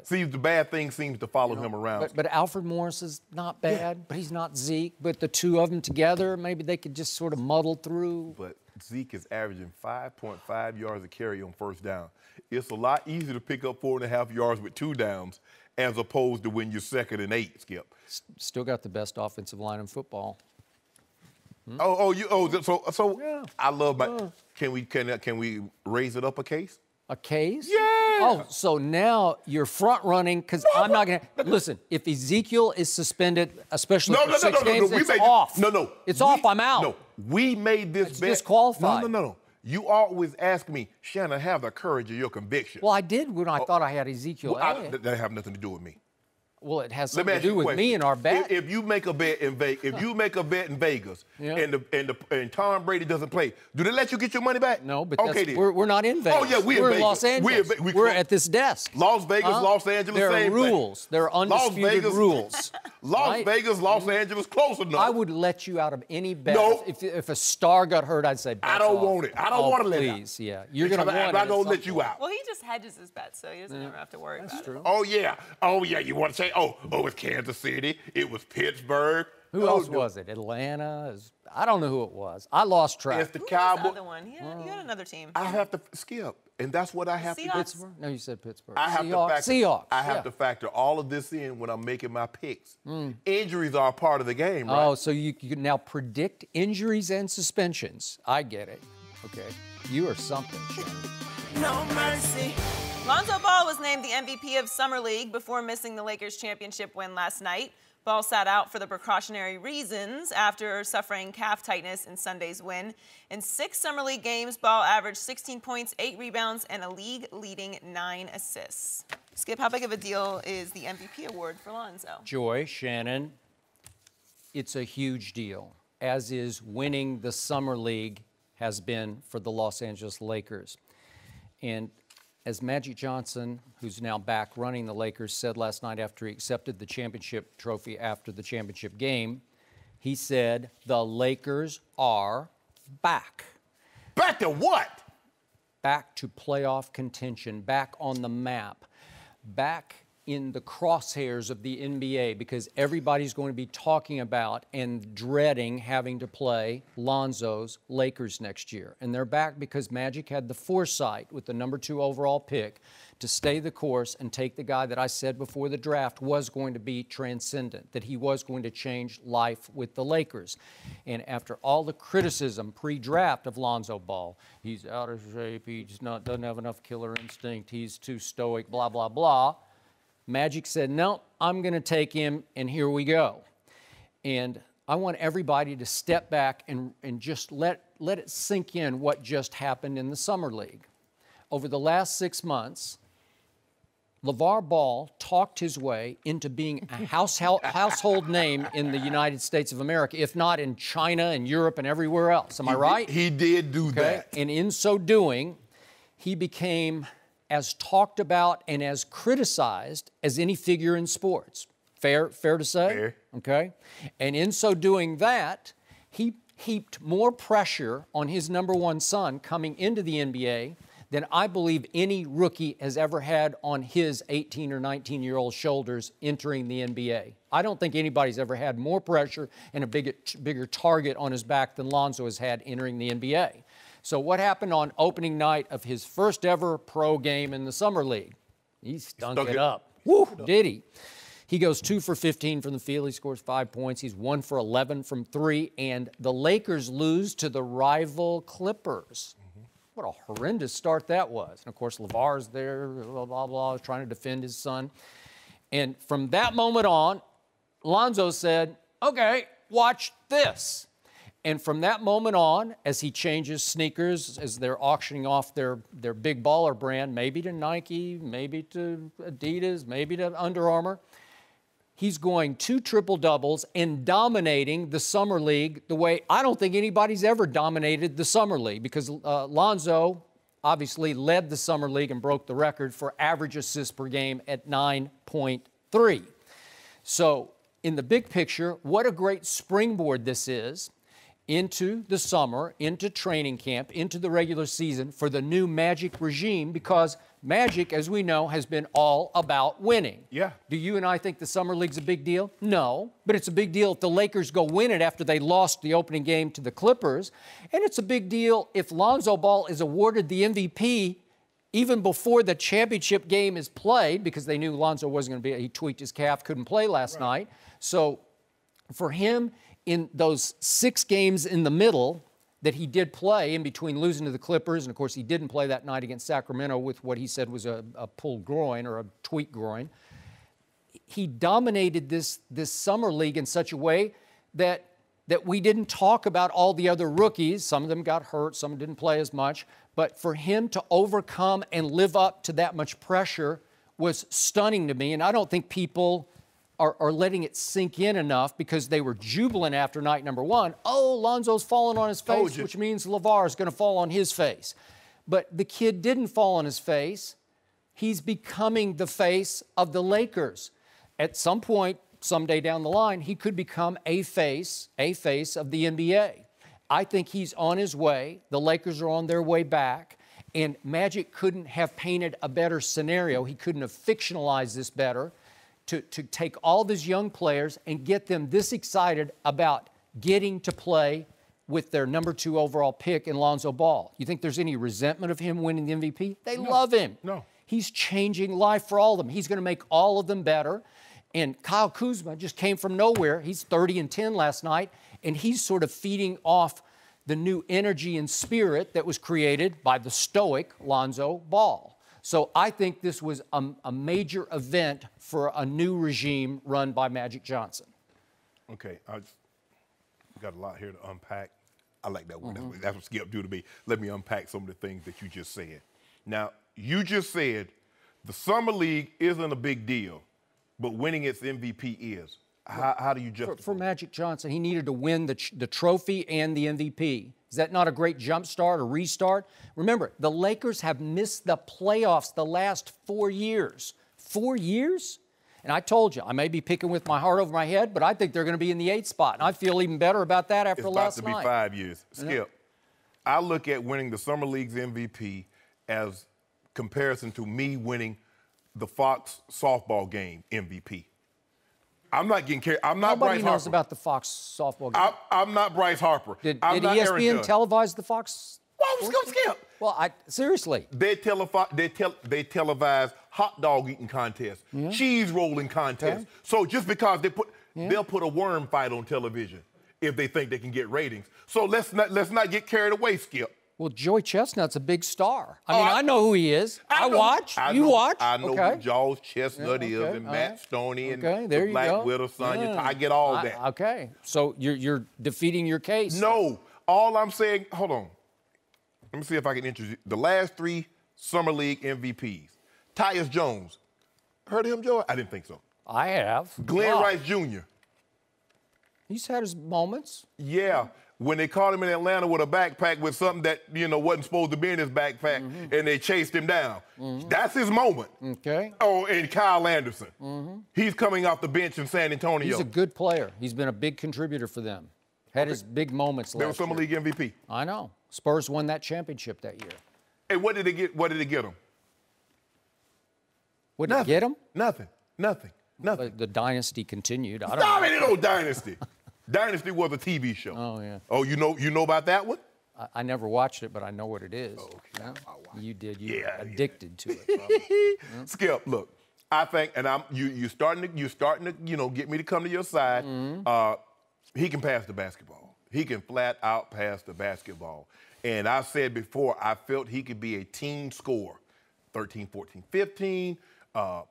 seems the bad thing seems to follow him around. But Alfred Morris is not bad, but he's not Zeke. But the 2 of them together, maybe they could just sort of muddle through. But Zeke is averaging 5.5 yards a carry on 1st down. It's a lot easier to pick up 4.5 yards with 2 downs as opposed to when you're 2nd and 8, Skip. Still got the best offensive line in football. So yeah. I love my. Can we raise it up a case? A case? Yeah. Oh, so now you're front running because I'm not going to listen. If Ezekiel is suspended, especially for 6 games, it's off. It's off. I'm out. No, we made this bet. Disqualified. No. You always ask me, Shannon, have the courage of your conviction. Well, I did when I thought I had Ezekiel Elliott. That have nothing to do with me. Well, it has something to do with me and our bet. If you make a bet in Vegas, and Tom Brady doesn't play, do they let you get your money back? No, but we're not in Vegas. Oh yeah, we're in Los Angeles. We're at this desk. Las Vegas, Los Angeles. There are rules. There are undisputed rules. Las Vegas, Los Angeles, close enough. I would let you out of any bet. No. If a star got hurt, I'd say, I don't want it. I don't want to let it out. Please, yeah. You're going to want it. I'm not going to let you out. Well, he just hedges his bets, so he doesn't ever have to worry about it. Oh, yeah. You want to say, it's Kansas City. It was Pittsburgh. Who else was it? Atlanta? I don't know who it was. I lost track. It's the Cowboys. The other one. Yeah, you had another team. I have to skip. And that's what I have to do. Pittsburgh? No, you said Pittsburgh. I have Seahawks. I have to factor all of this in when I'm making my picks. Injuries are a part of the game, right? Oh, so you can now predict injuries and suspensions. I get it. Okay. You are something, Shannon. No mercy. Lonzo Ball was named the MVP of Summer League before missing the Lakers championship win last night. Ball sat out for the precautionary reasons after suffering calf tightness in Sunday's win. In 6 Summer League games, Ball averaged 16 points, 8 rebounds, and a league-leading 9 assists. Skip, how big of a deal is the MVP award for Lonzo? Joy, Shannon, it's a huge deal, as is winning the Summer League has been for the Los Angeles Lakers. And as Magic Johnson, who's now back running the Lakers, said last night after he accepted the championship trophy after the championship game, he said, the Lakers are back. Back to what? Back to playoff contention, back on the map, back in the crosshairs of the NBA, because everybody's going to be talking about and dreading having to play Lonzo's Lakers next year. And they're back because Magic had the foresight with the number 2 overall pick to stay the course and take the guy that I said before the draft was going to be transcendent, that he was going to change life with the Lakers. And after all the criticism pre-draft of Lonzo Ball, he's out of shape, doesn't have enough killer instinct, he's too stoic, blah, blah, blah, Magic said, no, I'm going to take him, and here we go. And I want everybody to step back and just let it sink in what just happened in the Summer League. Over the last 6 months, LeVar Ball talked his way into being a household name in the United States of America, if not in China and Europe and everywhere else. Am I right? He did do that. And in so doing, he became as talked about and as criticized as any figure in sports. Fair to say? Fair. Okay. And in so doing that, he heaped more pressure on his number 1 son coming into the NBA than I believe any rookie has ever had on his 18 or 19-year-old shoulders entering the NBA. I don't think anybody's ever had more pressure and a bigger target on his back than Lonzo has had entering the NBA. So what happened on opening night of his first ever pro game in the Summer League? He stunk it up. Woo, did he? He goes 2 for 15 from the field. He scores 5 points. He's 1 for 11 from 3. And the Lakers lose to the rival Clippers. What a horrendous start that was. And, of course, LeVar's there, blah, blah, blah, trying to defend his son. And from that moment on, Lonzo said, okay, watch this. And from that moment on, as he changes sneakers, as they're auctioning off their big baller brand, maybe to Nike, maybe to Adidas, maybe to Under Armour, he's going 2 triple-doubles and dominating the Summer League the way I don't think anybody's ever dominated the Summer League, because Lonzo obviously led the Summer League and broke the record for average assists per game at 9.3. So in the big picture, what a great springboard this is into the summer, into training camp, into the regular season for the new Magic regime, because Magic, as we know, has been all about winning. Yeah. Do you and I think the Summer League's a big deal? No, but it's a big deal if the Lakers go win it after they lost the opening game to the Clippers, and it's a big deal if Lonzo Ball is awarded the MVP even before the championship game is played, because they knew Lonzo wasn't going to be, he tweaked his calf, couldn't play last night. So for him, in those 6 games in the middle that he did play in between losing to the Clippers, and of course he didn't play that night against Sacramento with what he said was a pulled groin or a tweaked groin, he dominated this Summer League in such a way that we didn't talk about all the other rookies. Some of them got hurt, some didn't play as much, but for him to overcome and live up to that much pressure was stunning to me, and I don't think people are letting it sink in enough, because they were jubilant after night number 1. Oh, Lonzo's fallen on his face, which means LeVar is going to fall on his face. But the kid didn't fall on his face. He's becoming the face of the Lakers. At some point, someday down the line, he could become a face of the NBA. I think he's on his way. The Lakers are on their way back. And Magic couldn't have painted a better scenario. He couldn't have fictionalized this better. To take all these young players and get them this excited about getting to play with their #2 overall pick in Lonzo Ball. You think there's any resentment of him winning the MVP? They love him. No. He's changing life for all of them. He's going to make all of them better. And Kyle Kuzma just came from nowhere. He's 30-10 last night, and he's sort of feeding off the new energy and spirit that was created by the stoic Lonzo Ball. So I think this was a major event for a new regime run by Magic Johnson. Okay, I got a lot here to unpack. I like that word. That's what Skip do to me. Let me unpack some of the things that you just said. Now, you just said the Summer League isn't a big deal, but winning its MVP is. How do you justify For Magic Johnson, he needed to win the trophy and the MVP. Is that not a great jump start or restart? Remember, the Lakers have missed the playoffs the last 4 years. 4 years? And I told you, I may be picking with my heart over my head, but I think they're going to be in the 8th spot. And I feel even better about that after last night. It's about to be 5 years. Skip, I look at winning the Summer League's MVP as comparison to me winning the Fox softball game MVP. I'm not getting carried. I'm not Bryce Harper. Nobody knows about the Fox softball game. I'm not Bryce Harper. Did not ESPN televise the Fox? Well, Skip. Well, seriously. They televise hot dog eating contests, cheese rolling contests. Okay. So just because they'll put a worm fight on television if they think they can get ratings. So let's not get carried away, Skip. Well, Joey Chestnut's a big star. I know who he is. I watch. You watch. I know who Jaws Chestnut is, and Matt Stoney, and the Black Widow, Sonya. I get all that. Okay. So you're defeating your case. No. All I'm saying, hold on. Let me see if I can introduce the last 3 Summer League MVPs. Tyus Jones. Heard of him, Joey? I didn't think so. I have. Glenn Rice Jr. He's had his moments. Yeah. When they caught him in Atlanta with a backpack with something that, wasn't supposed to be in his backpack, and they chased him down. That's his moment. Okay. Oh, and Kyle Anderson. He's coming off the bench in San Antonio. He's a good player. He's been a big contributor for them. Had his big moments last year. They were Summer League MVP. I know. Spurs won that championship that year. And what did they get? What did it get them? What did it get them? Nothing. The dynasty continued. I don't Stop know. it! No dynasty. Dynasty was a TV show. Oh yeah. Oh, you know about that one? I never watched it, but I know what it is. Oh, okay. Yeah? You did. You're addicted to it. Skip, look, I think, and you're starting to get me to come to your side. He can pass the basketball. He can flat out pass the basketball. And I said before, I felt he could be a team scorer. 13, 14, 15,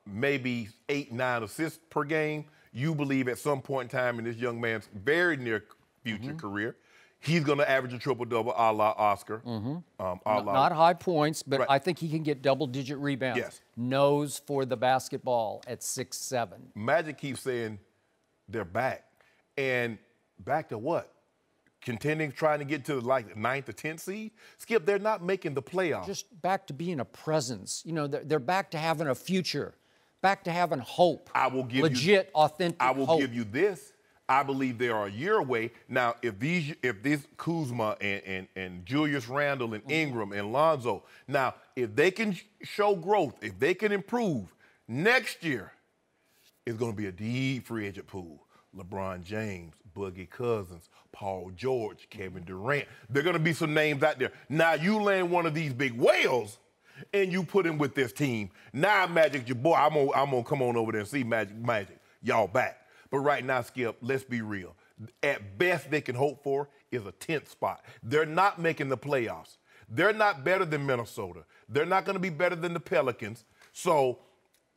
maybe 8, 9 assists per game. You believe at some point in time in this young man's very near future career, he's going to average a triple-double a la Oscar. Not high points, but I think he can get double-digit rebounds. Yes. Nose for the basketball at 6'7". Magic keeps saying they're back. And back to what? Contending, trying to get to like the 9th or 10th seed? Skip, they're not making the playoffs. Just back to being a presence. They're back to having a future, back to having hope. I will give legit, authentic hope. I will give you this. I believe they are a year away. Now, if this Kuzma and Julius Randle and Ingram and Lonzo, now, if they can show growth, if they can improve, next year it's going to be a deep free agent pool. LeBron James, Boogie Cousins, Paul George, Kevin Durant. There are going to be some names out there. Now you land one of these big whales and you put him with this team. Now, Magic, your boy, I'm gonna come on over there and see Magic. Y'all back. But right now, Skip, let's be real. At best they can hope for is a 10th spot. They're not making the playoffs. They're not better than Minnesota. They're not going to be better than the Pelicans. So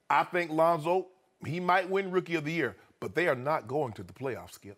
I think Lonzo, he might win Rookie of the Year, but they are not going to the playoffs, Skip.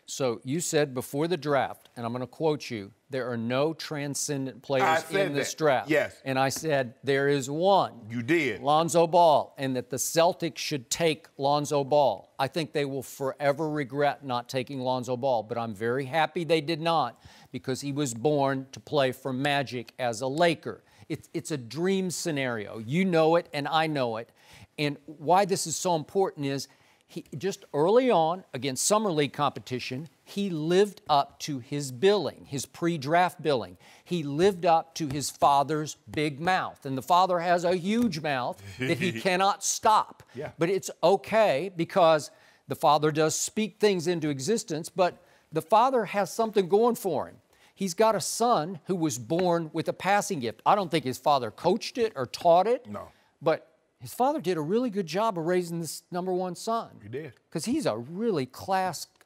So you said before the draft, and I'm going to quote you, there are no transcendent players in this draft. Yes. And I said there is one. You did. Lonzo Ball, and that the Celtics should take Lonzo Ball. I think they will forever regret not taking Lonzo Ball, but I'm very happy they did not because he was born to play for Magic as a Laker. It's a dream scenario. You know it, and I know it. And why this is so important is he just early on against Summer League competition, he lived up to his billing, his pre-draft billing. He lived up to his father's big mouth. And the father has a huge mouth that he cannot stop. Yeah. But it's okay because the father does speak things into existence, but The father has something going for him. He's got a son who was born with a passing gift. I don't think his father coached it or taught it. No. But his father did a really good job of raising this #1 son. He did. Because he's a really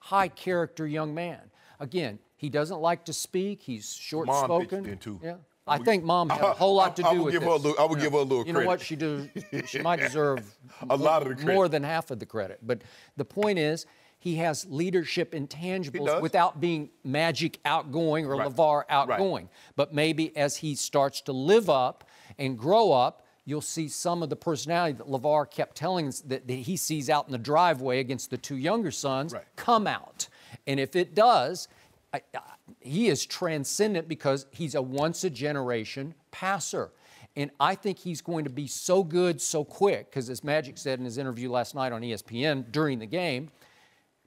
high character young man. Again, he doesn't like to speak. He's short-spoken. Mom pitched in too. Yeah. I think Mom had a whole lot to do with this. I would give her a little credit. You know what? She might deserve a lot of the credit. more than half of the credit. But the point is, he has leadership intangibles without being Magic outgoing or LeVar outgoing. But maybe as he starts to live up and grow up, you'll see some of the personality that LeVar kept telling us that he sees out in the driveway against the 2 younger sons come out. And if it does, he is transcendent because he's a once-a-generation passer. And I think he's going to be so good so quick, because as Magic said in his interview last night on ESPN during the game,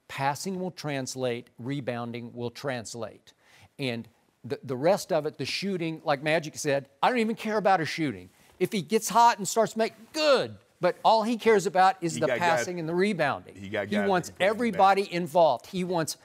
passing will translate, rebounding will translate. And the rest of it, the shooting, like Magic said, I don't even care about his shooting. If he gets hot and starts making, good. But all he cares about is the passing and the rebounding. He wants everybody involved. He wants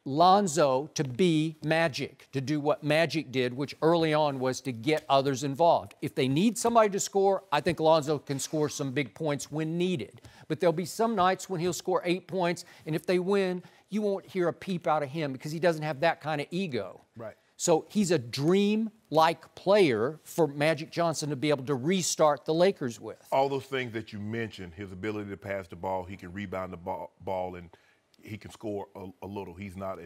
Lonzo to be Magic, to do what Magic did, which early on was to get others involved. If they need somebody to score, I think Lonzo can score some big points when needed. But there'll be some nights when he'll score 8 points, and if they win, you won't hear a peep out of him because he doesn't have that kind of ego. Right. So he's a dream-like player for Magic Johnson to be able to restart the Lakers with. All those things that you mentioned, his ability to pass the ball, he can rebound the ball and he can score a little. He's not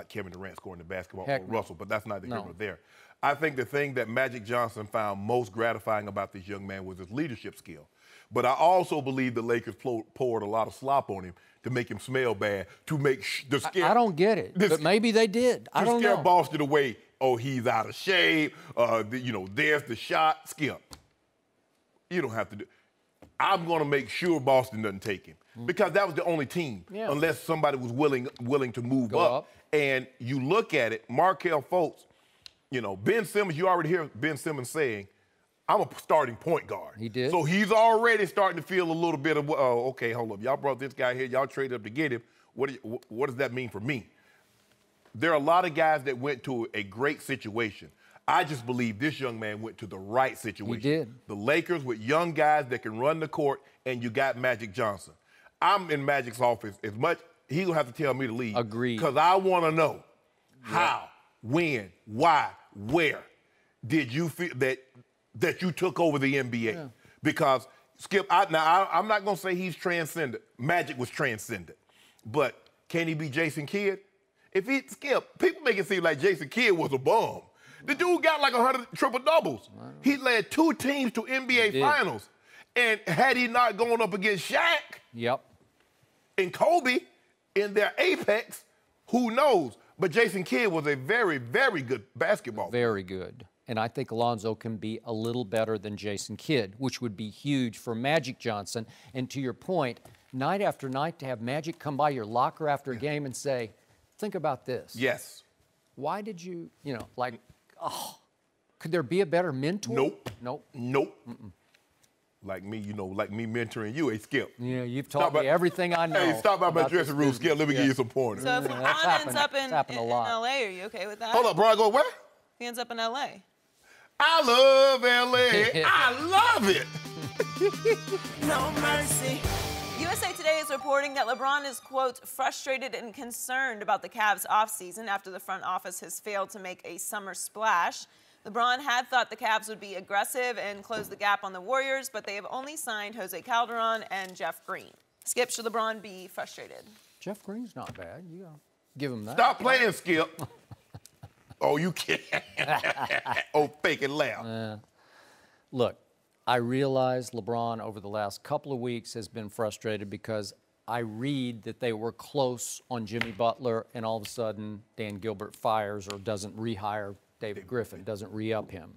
Kevin Durant scoring the basketball or Russell, but that's neither here nor there. I think the thing that Magic Johnson found most gratifying about this young man was his leadership skill. But I also believe the Lakers poured a lot of slop on him to make him smell bad, to make the scare. I don't get it, but maybe they did. I don't know. To scare Boston away. Oh, he's out of shape. There's the shot. Skip. You don't have to do. I'm going to make sure Boston doesn't take him because that was the only team, unless somebody was willing to move up. And you look at it, Markelle Fultz, Ben Simmons. You already hear Ben Simmons saying, I'm a starting point guard. He did. So he's already starting to feel a little bit of, okay, hold up. Y'all brought this guy here. Y'all traded up to get him. What does that mean for me? There are a lot of guys that went to a great situation. I just believe this young man went to the right situation. He did. The Lakers with young guys that can run the court, and you got Magic Johnson. I'm in Magic's office as much. He's going to have to tell me to leave. Agreed. Because I want to know how, when, why, where did you feel that you took over the NBA? Yeah. Because, Skip, I'm not going to say he's transcendent. Magic was transcendent. But can he be Jason Kidd? Skip, people make it seem like Jason Kidd was a bum. The dude got like 100 triple-doubles. He led 2 teams to NBA Finals. And had he not gone up against Shaq and Kobe in their apex, who knows? But Jason Kidd was a very, very good basketball player. Very good. And I think Lonzo can be a little better than Jason Kidd, which would be huge for Magic Johnson. And to your point, night after night to have Magic come by your locker after a game and say, think about this. Yes. Why did you, could there be a better mentor? Nope. Nope. Nope. Like me, like me mentoring you, Skip. Yeah, you've taught me everything I know. Hey, stop by my dressing room, Skip. Let me give you some pointers. So if LeBron ends up in L.A., are you okay with that? Hold up, bro. Go where? He ends up in L.A. I love L.A. I love it. No mercy. USA Today is reporting that LeBron is, quote, frustrated and concerned about the Cavs' offseason after the front office has failed to make a summer splash. LeBron had thought the Cavs would be aggressive and close the gap on the Warriors, but they have only signed Jose Calderon and Jeff Green. Skip, should LeBron be frustrated? Jeff Green's not bad. You gotta give him that. Stop playing, Skip. Oh, you can't. Oh, fake and laugh. Look, I realize LeBron over the last couple of weeks has been frustrated because I read that they were close on Jimmy Butler, and all of a sudden Dan Gilbert fires or doesn't rehire David Griffin, doesn't re-up him.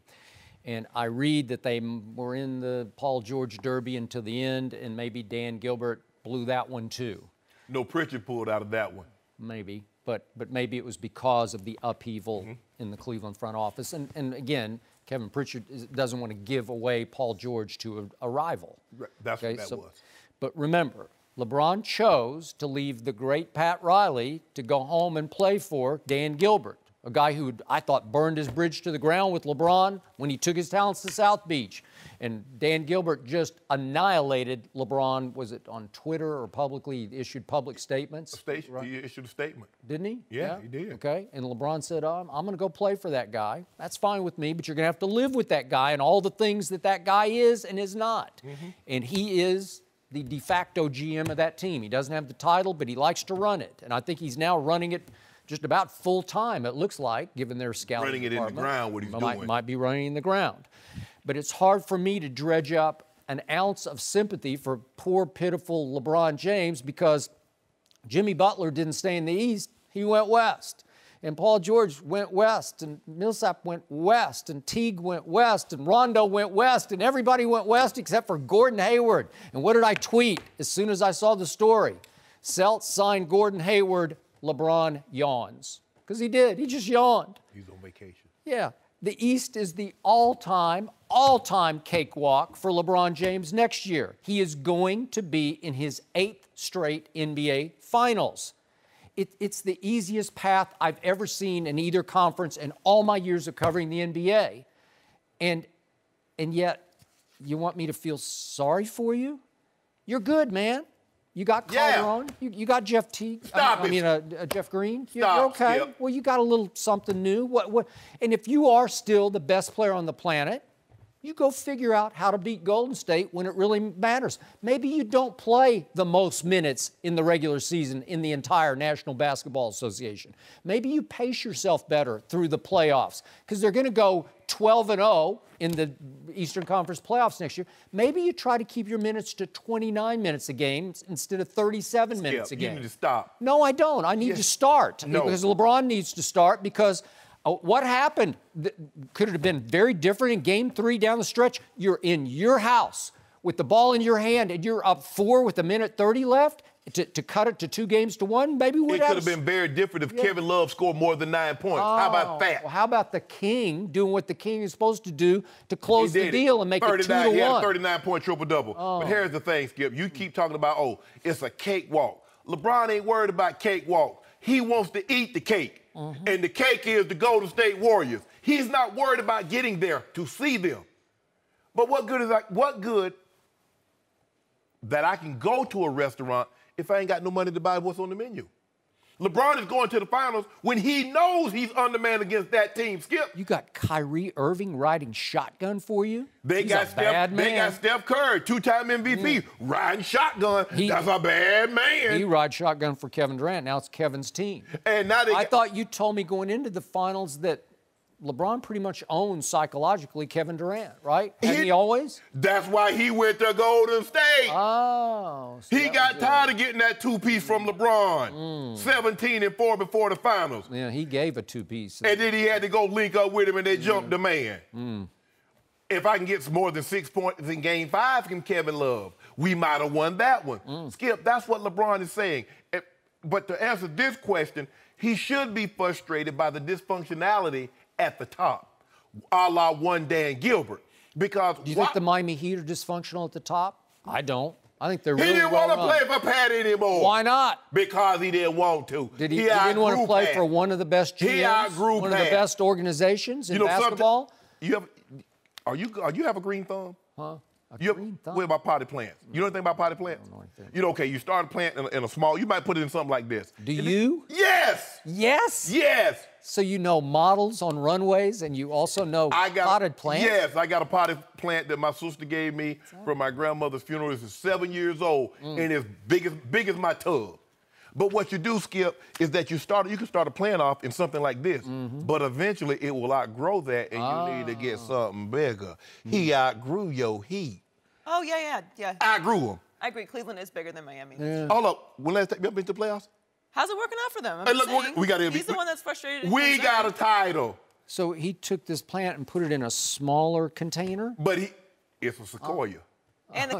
And I read that they were in the Paul George Derby until the end, and maybe Dan Gilbert blew that one too. No, Pritchard pulled out of that one. Maybe, but maybe it was because of the upheaval in the Cleveland front office. And again, Kevin Pritchard doesn't want to give away Paul George to a rival. That's what that was. But remember, LeBron chose to leave the great Pat Riley to go home and play for Dan Gilbert, a guy who I thought burned his bridge to the ground with LeBron when he took his talents to South Beach. And Dan Gilbert just annihilated LeBron, was it on Twitter or publicly issued public statements? Right? He issued a statement. Didn't he? Yeah, he did. Okay, and LeBron said, I'm going to go play for that guy. That's fine with me, but you're going to have to live with that guy and all the things that that guy is and is not. And he is the de facto GM of that team. He doesn't have the title, but he likes to run it. And I think he's now running it just about full time, it looks like, given their scouting Running it in the ground, what he's doing. Might be running in the ground. But it's hard for me to dredge up an ounce of sympathy for poor, pitiful LeBron James because Jimmy Butler didn't stay in the East. He went west. And Paul George went west, and Millsap went west, and Teague went west, and Rondo went west, and everybody went west except for Gordon Hayward. And what did I tweet as soon as I saw the story? Celts signed Gordon Hayward, LeBron yawns. Because he did. He just yawned. He's on vacation. Yeah. The East is the all-time cakewalk for LeBron James next year. He is going to be in his 8th straight NBA Finals. It's the easiest path I've ever seen in either conference in all my years of covering the NBA. And yet, you want me to feel sorry for you? You're good, man. You got Calderon. You got Jeff Teague. Jeff Green. You're okay. Skip. Well, you got a little something new. And if you are still the best player on the planet, you go figure out how to beat Golden State when it really matters. Maybe you don't play the most minutes in the regular season in the entire National Basketball Association. Maybe you pace yourself better through the playoffs because they're going to go 12-0 in the Eastern Conference playoffs next year. Maybe you try to keep your minutes to 29 minutes a game instead of 37 minutes a game. You need to stop. No, I don't. I need to start because LeBron needs to start because what happened? Could it have been very different in Game 3 down the stretch? You're in your house with the ball in your hand and you're up 4 with 1:30 left to cut it to 2 games to 1? Maybe it could have been very different if Kevin Love scored more than 9 points. How about that? Well, how about the King doing what the King is supposed to do to close the deal and make it 2-1? He had a 39-point triple-double. But here's the thing, Skip. You keep talking about, it's a cakewalk. LeBron ain't worried about cakewalk. He wants to eat the cake. And the cake is the Golden State Warriors. He's not worried about getting there to see them. But what good that I can go to a restaurant if I ain't got no money to buy what's on the menu? LeBron is going to the finals when he knows he's undermanned against that team, Skip. You got Kyrie Irving riding shotgun for you? They got Steph Curry, 2-time MVP, riding shotgun. That's a bad man. He rides shotgun for Kevin Durant. Now it's Kevin's team. And now I thought you told me going into the finals that LeBron pretty much owns psychologically Kevin Durant, right? Hasn't he always? That's why he went to Golden State. Oh. So he got tired of getting that 2-piece from LeBron. 17-4 before the finals. Yeah, he gave a 2-piece. And then he had to go link up with him and they jumped the man. If I can get more than 6 points in Game 5 from Kevin Love, we might have won that one. Skip, that's what LeBron is saying. But to answer this question, he should be frustrated by the dysfunctionality at the top, a la one Dan Gilbert. Because do you think the Miami Heat are dysfunctional at the top? I don't. I think they're really He didn't want to play for Pat anymore. Why not? Because he didn't want to. He didn't want to play for one of the best GMs? He outgrew one of the best organizations in basketball? You have a green thumb? Huh? What about potted plants? You know anything about potted plants? I don't know anything. You know, okay, you start a plant in a small, you might put it in something like this. Do you? Yes! Yes? Yes! So you know models on runways and you also know potted plants? Yes, I got a potted plant that my sister gave me from my grandmother's funeral. It's 7 years old and it's big as my tub. But what you do, Skip, is that you can start a plant off in something like this, but eventually it will outgrow that and you need to get something bigger. He outgrew your Heat. Oh, yeah. Outgrew him. I agree. Cleveland is bigger than Miami. Yeah. Hold up. When last time you ever been to the playoffs? How's it working out for them? Hey, look, we got He's the one that's frustrated. We got a title. So he took this plant and put it in a smaller container? But it's a sequoia. And the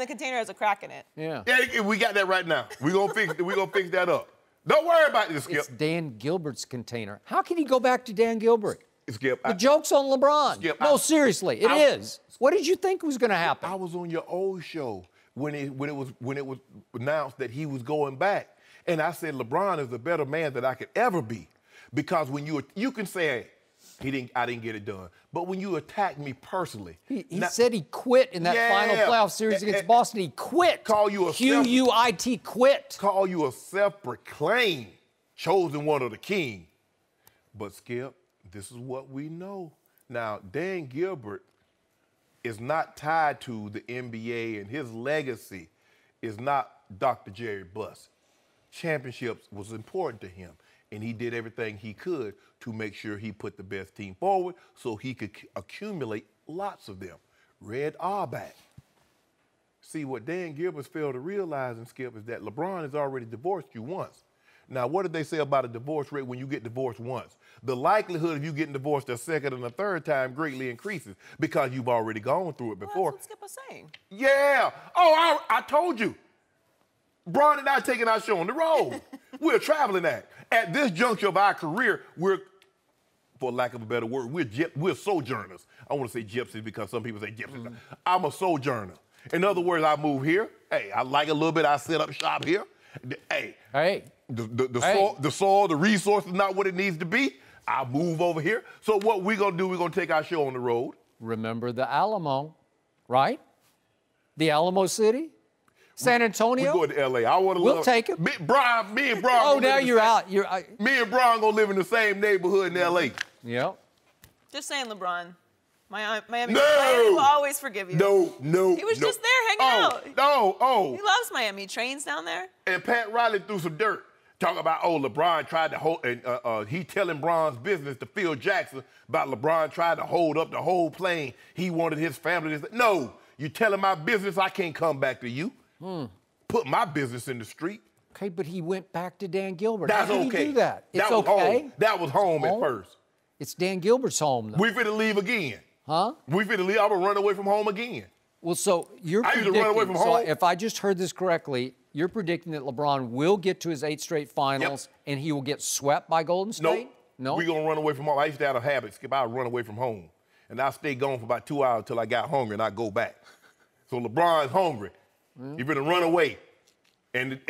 container has a crack in it. Yeah. We got that right now. We're gonna fix that up. Don't worry about this, Skip. It's Dan Gilbert's container. How can he go back to Dan Gilbert? Skip, the joke's on LeBron. Skip, no, seriously, it is. What did you think was going to happen? I was on your old show when it was announced that he was going back. And I said, LeBron is a better man than I could ever be. Because when you can say, I didn't get it done. But when you attack me personally. He said he quit in that final playoff series against Boston. He quit. Call you a Q-U-I-T, quit. Call you a self-proclaimed chosen one of the king. But Skip, this is what we know. Now, Dan Gilbert is not tied to the NBA, and his legacy is not Dr. Jerry Buss. Championships was important to him, and he did everything he could to make sure he put the best team forward so he could accumulate lots of them. Red Auerbach. See, what Dan Gilbert failed to realize, and Skip, is that LeBron has already divorced you once. Now, what did they say about a divorce rate when you get divorced once? The likelihood of you getting divorced a second and a third time greatly increases because you've already gone through it before. Well, that's what Skip was saying. Yeah. Oh, I told you. Bron and I taking our show on the road. We're traveling act. At this juncture of our career, we're, for lack of a better word, we're sojourners. I want to say gypsies because some people say gypsies. I'm a sojourner. In other words, I move here. Hey, I like a little bit. I set up shop here. Hey. The soil, the resource is not what it needs to be. I move over here. So what we're going to do, we're going to take our show on the road. Remember the Alamo, right? The Alamo City? San Antonio? We're going to L.A. I want to We'll take it. Me and Bron. Oh, now you're out. Me and Bron going to live in the same neighborhood in L.A. Yep. Just saying, LeBron. Miami will always forgive you. No. He was just there hanging out. He loves Miami. He trains down there. And Pat Riley threw some dirt. Talking about, LeBron tried to hold, and he telling Bron's business to Phil Jackson about LeBron tried to hold up the whole plane. He wanted his family to say, no, you telling my business, I can't come back to you. Put my business in the street. Okay, but he went back to Dan Gilbert. That's How did okay. he do that? It's okay. That was home at first. It's Dan Gilbert's home, though. We finna leave again. Huh? We finna leave. I'm gonna run away from home again. Well, so you're predicting, to run away from home. So if I just heard this correctly, you're predicting that LeBron will get to his 8 straight finals and he will get swept by Golden State? No. We're going to run away from home. I used to have a habit, Skip. I'd run away from home. And I'd stay gone for about 2 hours until I got hungry and I'd go back. So LeBron's hungry. He's going to run away. And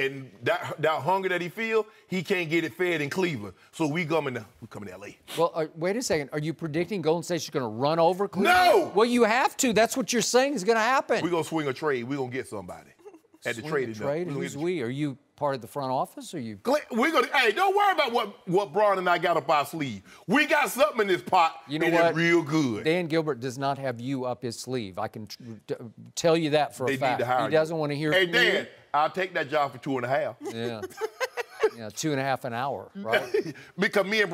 that hunger that he feel, he can't get it fed in Cleveland. So we coming to L.A. Well, wait a second. Are you predicting Golden State's going to run over Cleveland? No! Well, you have to. That's what you're saying is going to happen. We're going to swing a trade. We're going to get somebody. At the trade. Who's we? Are you part of the front office? Or you? We're gonna. Hey, don't worry about what Bron and I got up our sleeve. We got something in this pot. You know what? It's real good. Dan Gilbert does not have you up his sleeve. I can tell you that for a fact. Need to hire he doesn't want to hear. Hey, from Dan, you. I'll take that job for 2.5. Yeah. 2.5 an hour, right? Because me and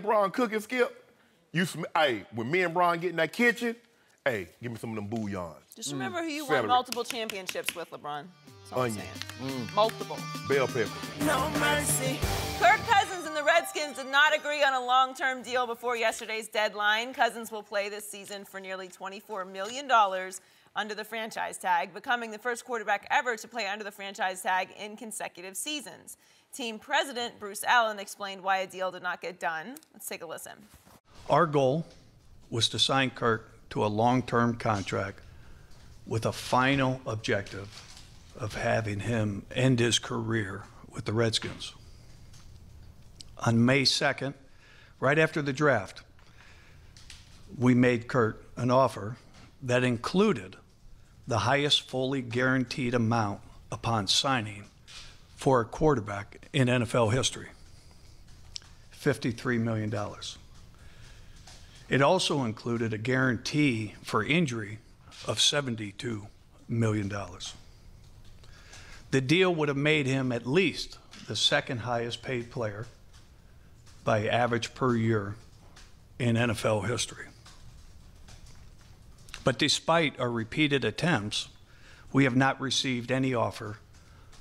Bron cooking, Skip. When me and Bron get in that kitchen, give me some of them bouillons. Just remember who you won multiple championships with, LeBron. That's all I'm saying. Multiple. Bell pepper. No mercy. Kirk Cousins and the Redskins did not agree on a long-term deal before yesterday's deadline. Cousins will play this season for nearly $24 million under the franchise tag, becoming the first quarterback ever to play under the franchise tag in consecutive seasons. Team president Bruce Allen explained why a deal did not get done. Let's take a listen. Our goal was to sign Kirk to a long-term contract with a final objective of having him end his career with the Redskins. On May 2nd, right after the draft, we made Kirk an offer that included the highest fully guaranteed amount upon signing for a quarterback in NFL history, $53 million. It also included a guarantee for injury of $72 million. The deal would have made him at least the second highest paid player by average per year in NFL history. But despite our repeated attempts, we have not received any offer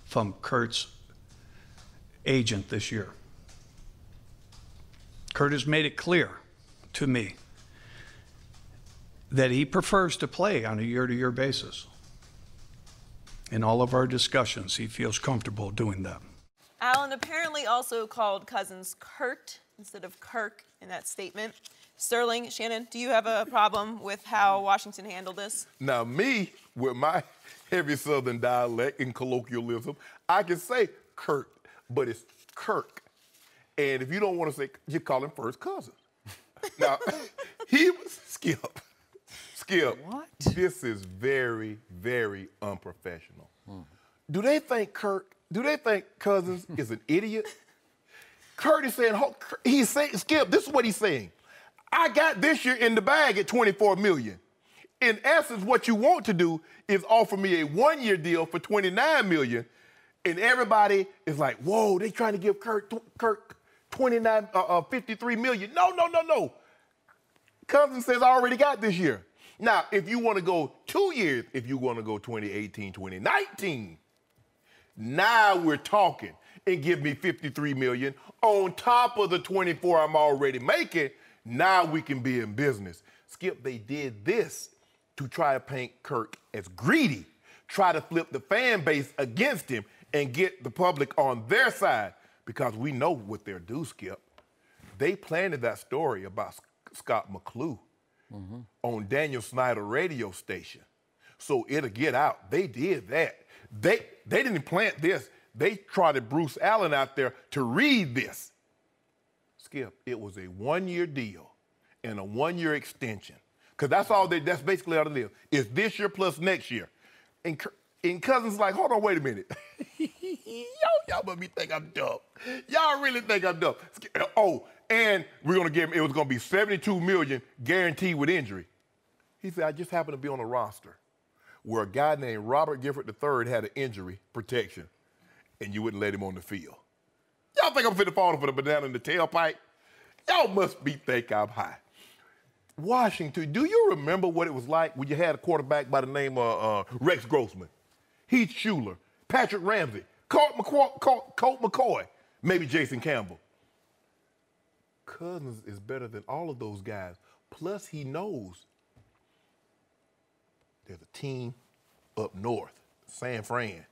from Kurt's agent this year. Kurt has made it clear to me that he prefers to play on a year-to-year basis. In all of our discussions, he feels comfortable doing that. Allen apparently also called Cousins Kurt instead of Kirk in that statement. Sterling, Shannon, do you have a problem with how Washington handled this? Now, me, with my heavy Southern dialect and colloquialism, I can say Kirk, but it's Kirk. And if you don't want to say, you call him first cousin. Now, he was Skip. Skip, What? This is very, very unprofessional. Do they think Cousins is an idiot? Kurt is saying, Skip, this is what he's saying. I got this year in the bag at $24 million. In essence, what you want to do is offer me a one-year deal for $29 million, and everybody is like, whoa, they trying to give Kirk $53 million. No. Cousins says, I already got this year. Now, if you want to go 2 years, if you want to go 2018, 2019, now we're talking, and give me $53 million on top of the 24 I'm already making. Now we can be in business. Skip, they did this to try to paint Kirk as greedy, try to flip the fan base against him and get the public on their side, because we know what they're due, Skip. They planted that story about Scott McClue on Daniel Snyder radio station, so it'll get out. They did that. They didn't plant this. They trotted Bruce Allen out there to read this. Skip, it was a one-year deal and a one-year extension, because that's basically all it is. It's this year plus next year. And Cousins like, hold on, wait a minute. Y'all must be think I'm dumb. Y'all really think I'm dumb. Oh, and we're gonna give him, it was gonna be $72 million guaranteed with injury. He said, I just happened to be on a roster where a guy named Robert Gifford III had an injury protection, and you wouldn't let him on the field. Y'all think I'm finna fall for the banana in the tailpipe? Y'all must think I'm high. Washington, do you remember what it was like when you had a quarterback by the name of Rex Grossman, Heath Shuler, Patrick Ramsey, Colt McCoy, maybe Jason Campbell? Cousins is better than all of those guys. Plus, he knows there's a team up north, San Fran.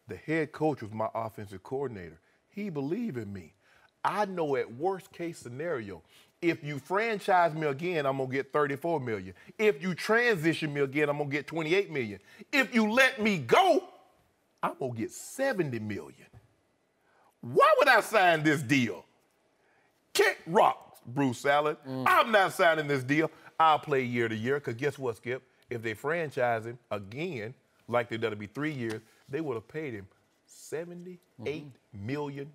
The head coach was my offensive coordinator. He believed in me. I know at worst case scenario, if you franchise me again, I'm gonna get $34 million. If you transition me again, I'm gonna get $28 million. If you let me go, I'm gonna get $70 million. Why would I sign this deal? Kick rocks, Bruce Allen. I'm not signing this deal. I'll play year to year, because guess what, Skip? If they franchise him again, like they're gonna be 3 years, they would have paid him $78 million.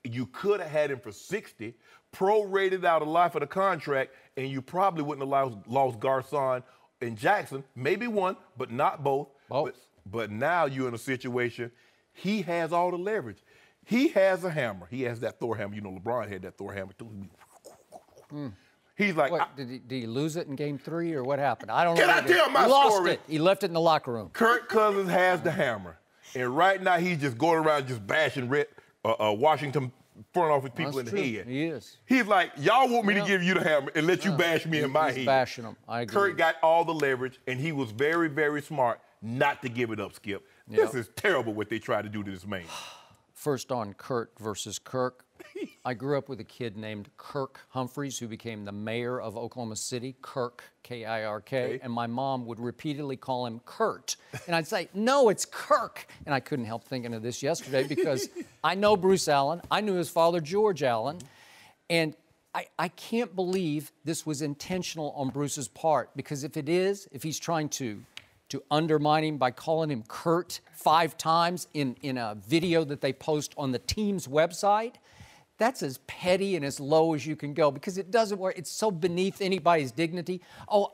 You could have had him for 60, prorated out a life of the contract, and you probably wouldn't have lost Garcon and Jackson, maybe one, but not both. But now you're in a situation, he has all the leverage. He has a hammer. He has that Thor hammer. You know, LeBron had that Thor hammer too. He's like, what, did he lose it in game 3 or what happened? I don't know. Can I tell my story? He lost story? it. He left it in the locker room. Kirk Cousins has the hammer. And right now he's just going around just bashing Washington front office people in the head. He is. He's like, y'all want me to give you the hammer and let you bash me in my head. He's bashing him. I agree. Kirk got all the leverage, and he was very, very smart not to give it up, Skip. This is terrible what they tried to do to this man. First on Kurt versus Kirk. I grew up with a kid named Kirk Humphreys, who became the mayor of Oklahoma City, Kirk, K-I-R-K, and my mom would repeatedly call him Kurt. And I'd say, no, it's Kirk. And I couldn't help thinking of this yesterday because I know Bruce Allen. I knew his father, George Allen. And I can't believe this was intentional on Bruce's part, because if it is, if he's trying to undermine him by calling him Kurt 5 times in a video that they post on the team's website, that's as petty and as low as you can go, because it doesn't work. It's so beneath anybody's dignity. Oh,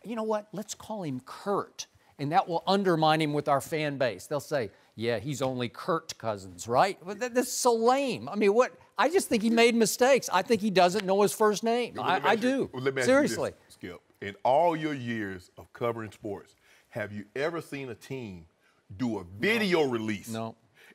you know what? Let's call him Kurt, and that will undermine him with our fan base. They'll say, yeah, he's only Kurt Cousins, right? But that's so lame. I mean, what? I just think he made mistakes. I think he doesn't know his first name. I do. Let me ask Seriously. You this, Skip. In all your years of covering sports, have you ever seen a team do a video release? No.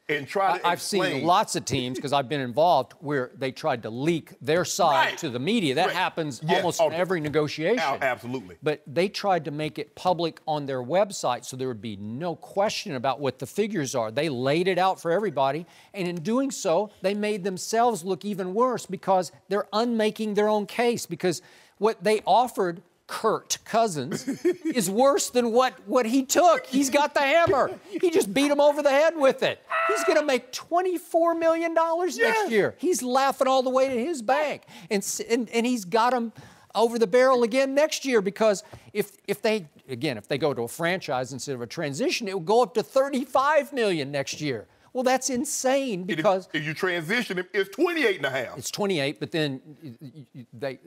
And try to I've seen lots of teams, because I've been involved, where they tried to leak their side to the media. That happens almost in every negotiation. Absolutely. But they tried to make it public on their website so there would be no question about what the figures are. They laid it out for everybody, and in doing so, they made themselves look even worse, because they're unmaking their own case, because what they offered Kirk Cousins is worse than what he took. He's got the hammer. He just beat him over the head with it. He's going to make $24 million next year. He's laughing all the way to his bank. And he's got him over the barrel again next year, because if they go to a franchise instead of a transition, it will go up to $35 million next year. Well, that's insane, because if you transition him, it's 28.5. It's 28, but then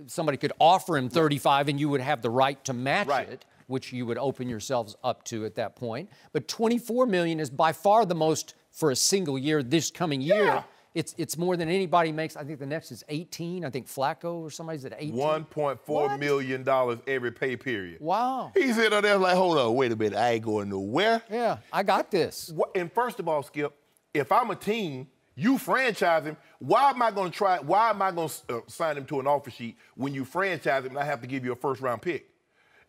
somebody could offer him 35, and you would have the right to match it, which you would open yourselves up to at that point. But $24 million is by far the most for a single year this coming year. Yeah. It's more than anybody makes. I think the next is 18. I think Flacco or somebody's at 18. $1.4 million every pay period. Wow. He's sitting there like, hold on, wait a minute, I ain't going nowhere. Yeah, I got this. And first of all, Skip, if I'm a team, you franchise him, why am I going to sign him to an offer sheet when you franchise him and I have to give you a first-round pick?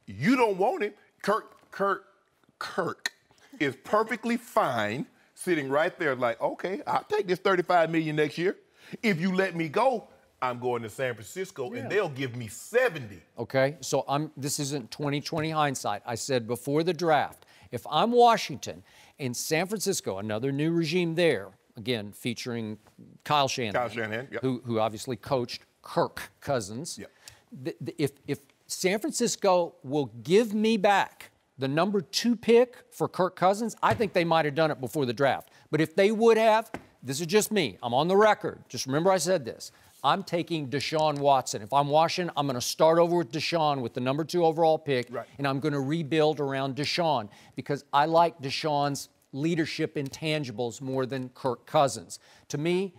You don't want him. Kirk is perfectly fine sitting right there like, okay, I'll take this $35 million next year. If you let me go, I'm going to San Francisco, and they'll give me 70. Okay, so this isn't 20/20 hindsight. I said before the draft, if I'm Washington and San Francisco, another new regime there, again, featuring Kyle Shanahan, yep. who obviously coached Kirk Cousins. Yep. If San Francisco will give me back the number 2 pick for Kirk Cousins, I think they might have done it before the draft. But if they would have, this is just me. I'm on the record. Just remember I said this. I'm taking Deshaun Watson. If I'm Washington, I'm going to start over with Deshaun with the number 2 overall pick, and I'm going to rebuild around Deshaun, because I like Deshaun's leadership intangibles more than Kirk Cousins. To me,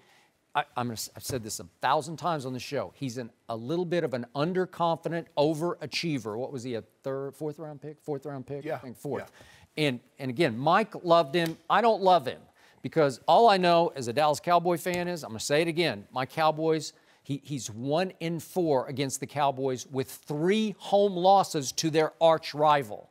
I've said this 1,000 times on the show. He's a little bit of an underconfident overachiever. What was he, a fourth round pick? Yeah. I think fourth. Yeah. And again, Mike loved him. I don't love him, because all I know as a Dallas Cowboy fan is, I'm going to say it again, my Cowboys, he's 1-4 against the Cowboys with 3 home losses to their arch rival.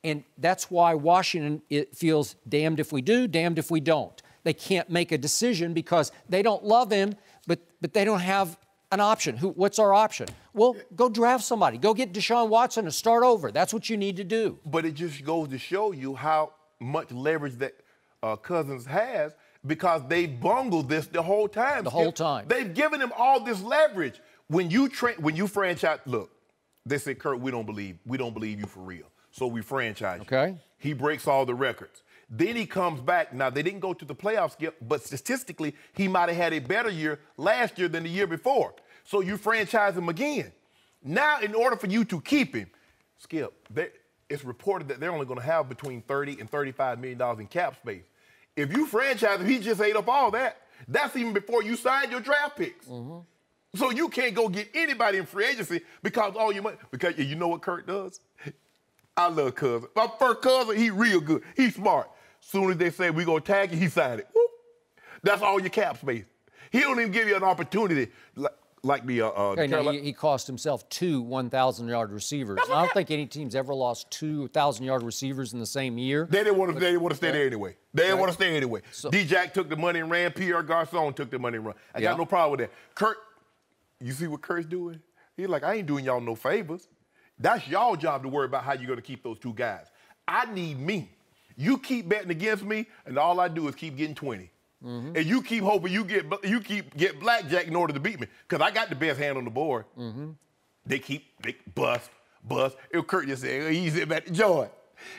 And that's why Washington, it feels damned if we do, damned if we don't. They can't make a decision because they don't love him, but they don't have an option. What's our option? Well, go draft somebody. Go get Deshaun Watson and start over. That's what you need to do. But it just goes to show you how much leverage that Cousins has, because they bungled this the whole time. The whole time. They've given him all this leverage. When you franchise, look, they said, Kirk, we don't believe you for real. So we franchise you. Okay. He breaks all the records. Then he comes back. Now, they didn't go to the playoffs, Skip, but statistically, he might have had a better year last year than the year before. So you franchise him again. Now, in order for you to keep him, Skip, it's reported that they're only going to have between $30 and $35 million in cap space. If you franchise him, he just ate up all that. That's even before you signed your draft picks. Mm-hmm. So you can't go get anybody in free agency because all your money. Because you know what Kirk does? I love Cousin. My first cousin, he real good. He's smart. Soon as they say we're going to tag you, he signed it. Whoop. That's all your cap space. He don't even give you an opportunity like the he cost himself 2 1,000-yard receivers. I don't think any team's ever lost 2 1,000-yard receivers in the same year. They didn't want to stay there anyway. They didn't want to stay anyway. So, D-Jack took the money and ran. Pierre Garçon took the money and ran. I got no problem with that. Kirk, you see what Kirk's doing? He's like, I ain't doing y'all no favors. That's y'all job to worry about how you're going to keep those 2 guys. I need me. You keep betting against me, and all I do is keep getting 20. Mm-hmm. And you keep hoping you get blackjack in order to beat me, because I got the best hand on the board. Mm-hmm. They bust. If Kirk just said, he's in back to Joy.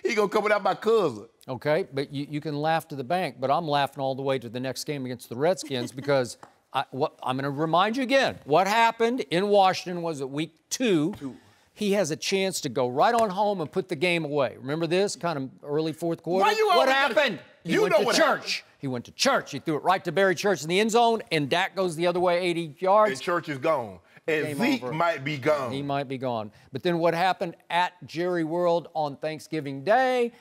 He gonna come without my cousin. Okay, but you can laugh to the bank, but I'm laughing all the way to the next game against the Redskins because I'm going to remind you again. What happened in Washington was at week 2. He has a chance to go right on home and put the game away. Remember this? Kind of early fourth quarter. What happened? He went to church. He went to church. He threw it right to Barry Church in the end zone, and Dak goes the other way 80 yards. And Church is gone. And Zeke might be gone. He might be gone. But then what happened at Jerry World on Thanksgiving Day?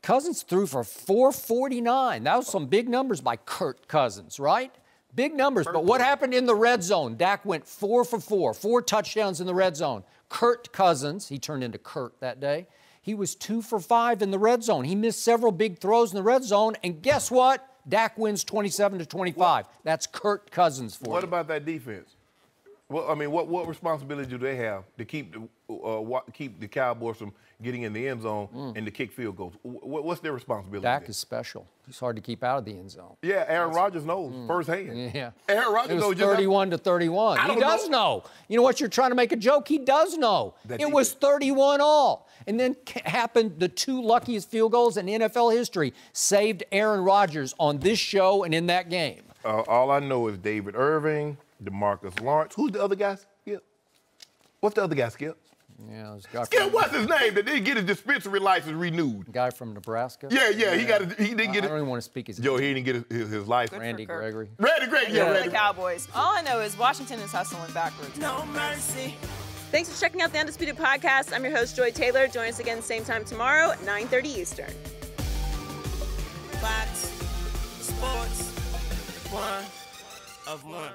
Cousins threw for 449. That was some big numbers by Kirk Cousins, right? Big numbers. But what happened in the red zone? Dak went 4 for 4, 4 touchdowns in the red zone. Kirk Cousins, he turned into Kirk that day, he was 2 for 5 in the red zone. He missed several big throws in the red zone, and guess what? Dak wins 27-25. That's Kirk Cousins for you. What about that defense? Well, I mean, what responsibility do they have to keep the Cowboys from getting in the end zone and to kick field goals? What's their responsibility? Dak is special. He's hard to keep out of the end zone. Yeah, Aaron Rodgers knows firsthand. Yeah. Aaron Rodgers knows. It was 31 to 31. He does know. You know what? You're trying to make a joke. He does know. It was 31 all. And then happened the two luckiest field goals in NFL history saved Aaron Rodgers on this show and in that game. All I know is David Irving, DeMarcus Lawrence. Who's the other guy, Skip? What's the other guy, Skip? Yeah, this guy Skip, what's his name that didn't get his dispensary license renewed? Guy from Nebraska. Yeah, he didn't get it. I don't even want to speak his Joe, he didn't get his license. Randy Gregory. Randy Gregory, yeah, The Cowboys. All I know is Washington is hustling backwards. No mercy. Thanks for checking out the Undisputed Podcast. I'm your host, Joy Taylor. Join us again same time tomorrow at 9:30 Eastern. Fox Sports, one of one.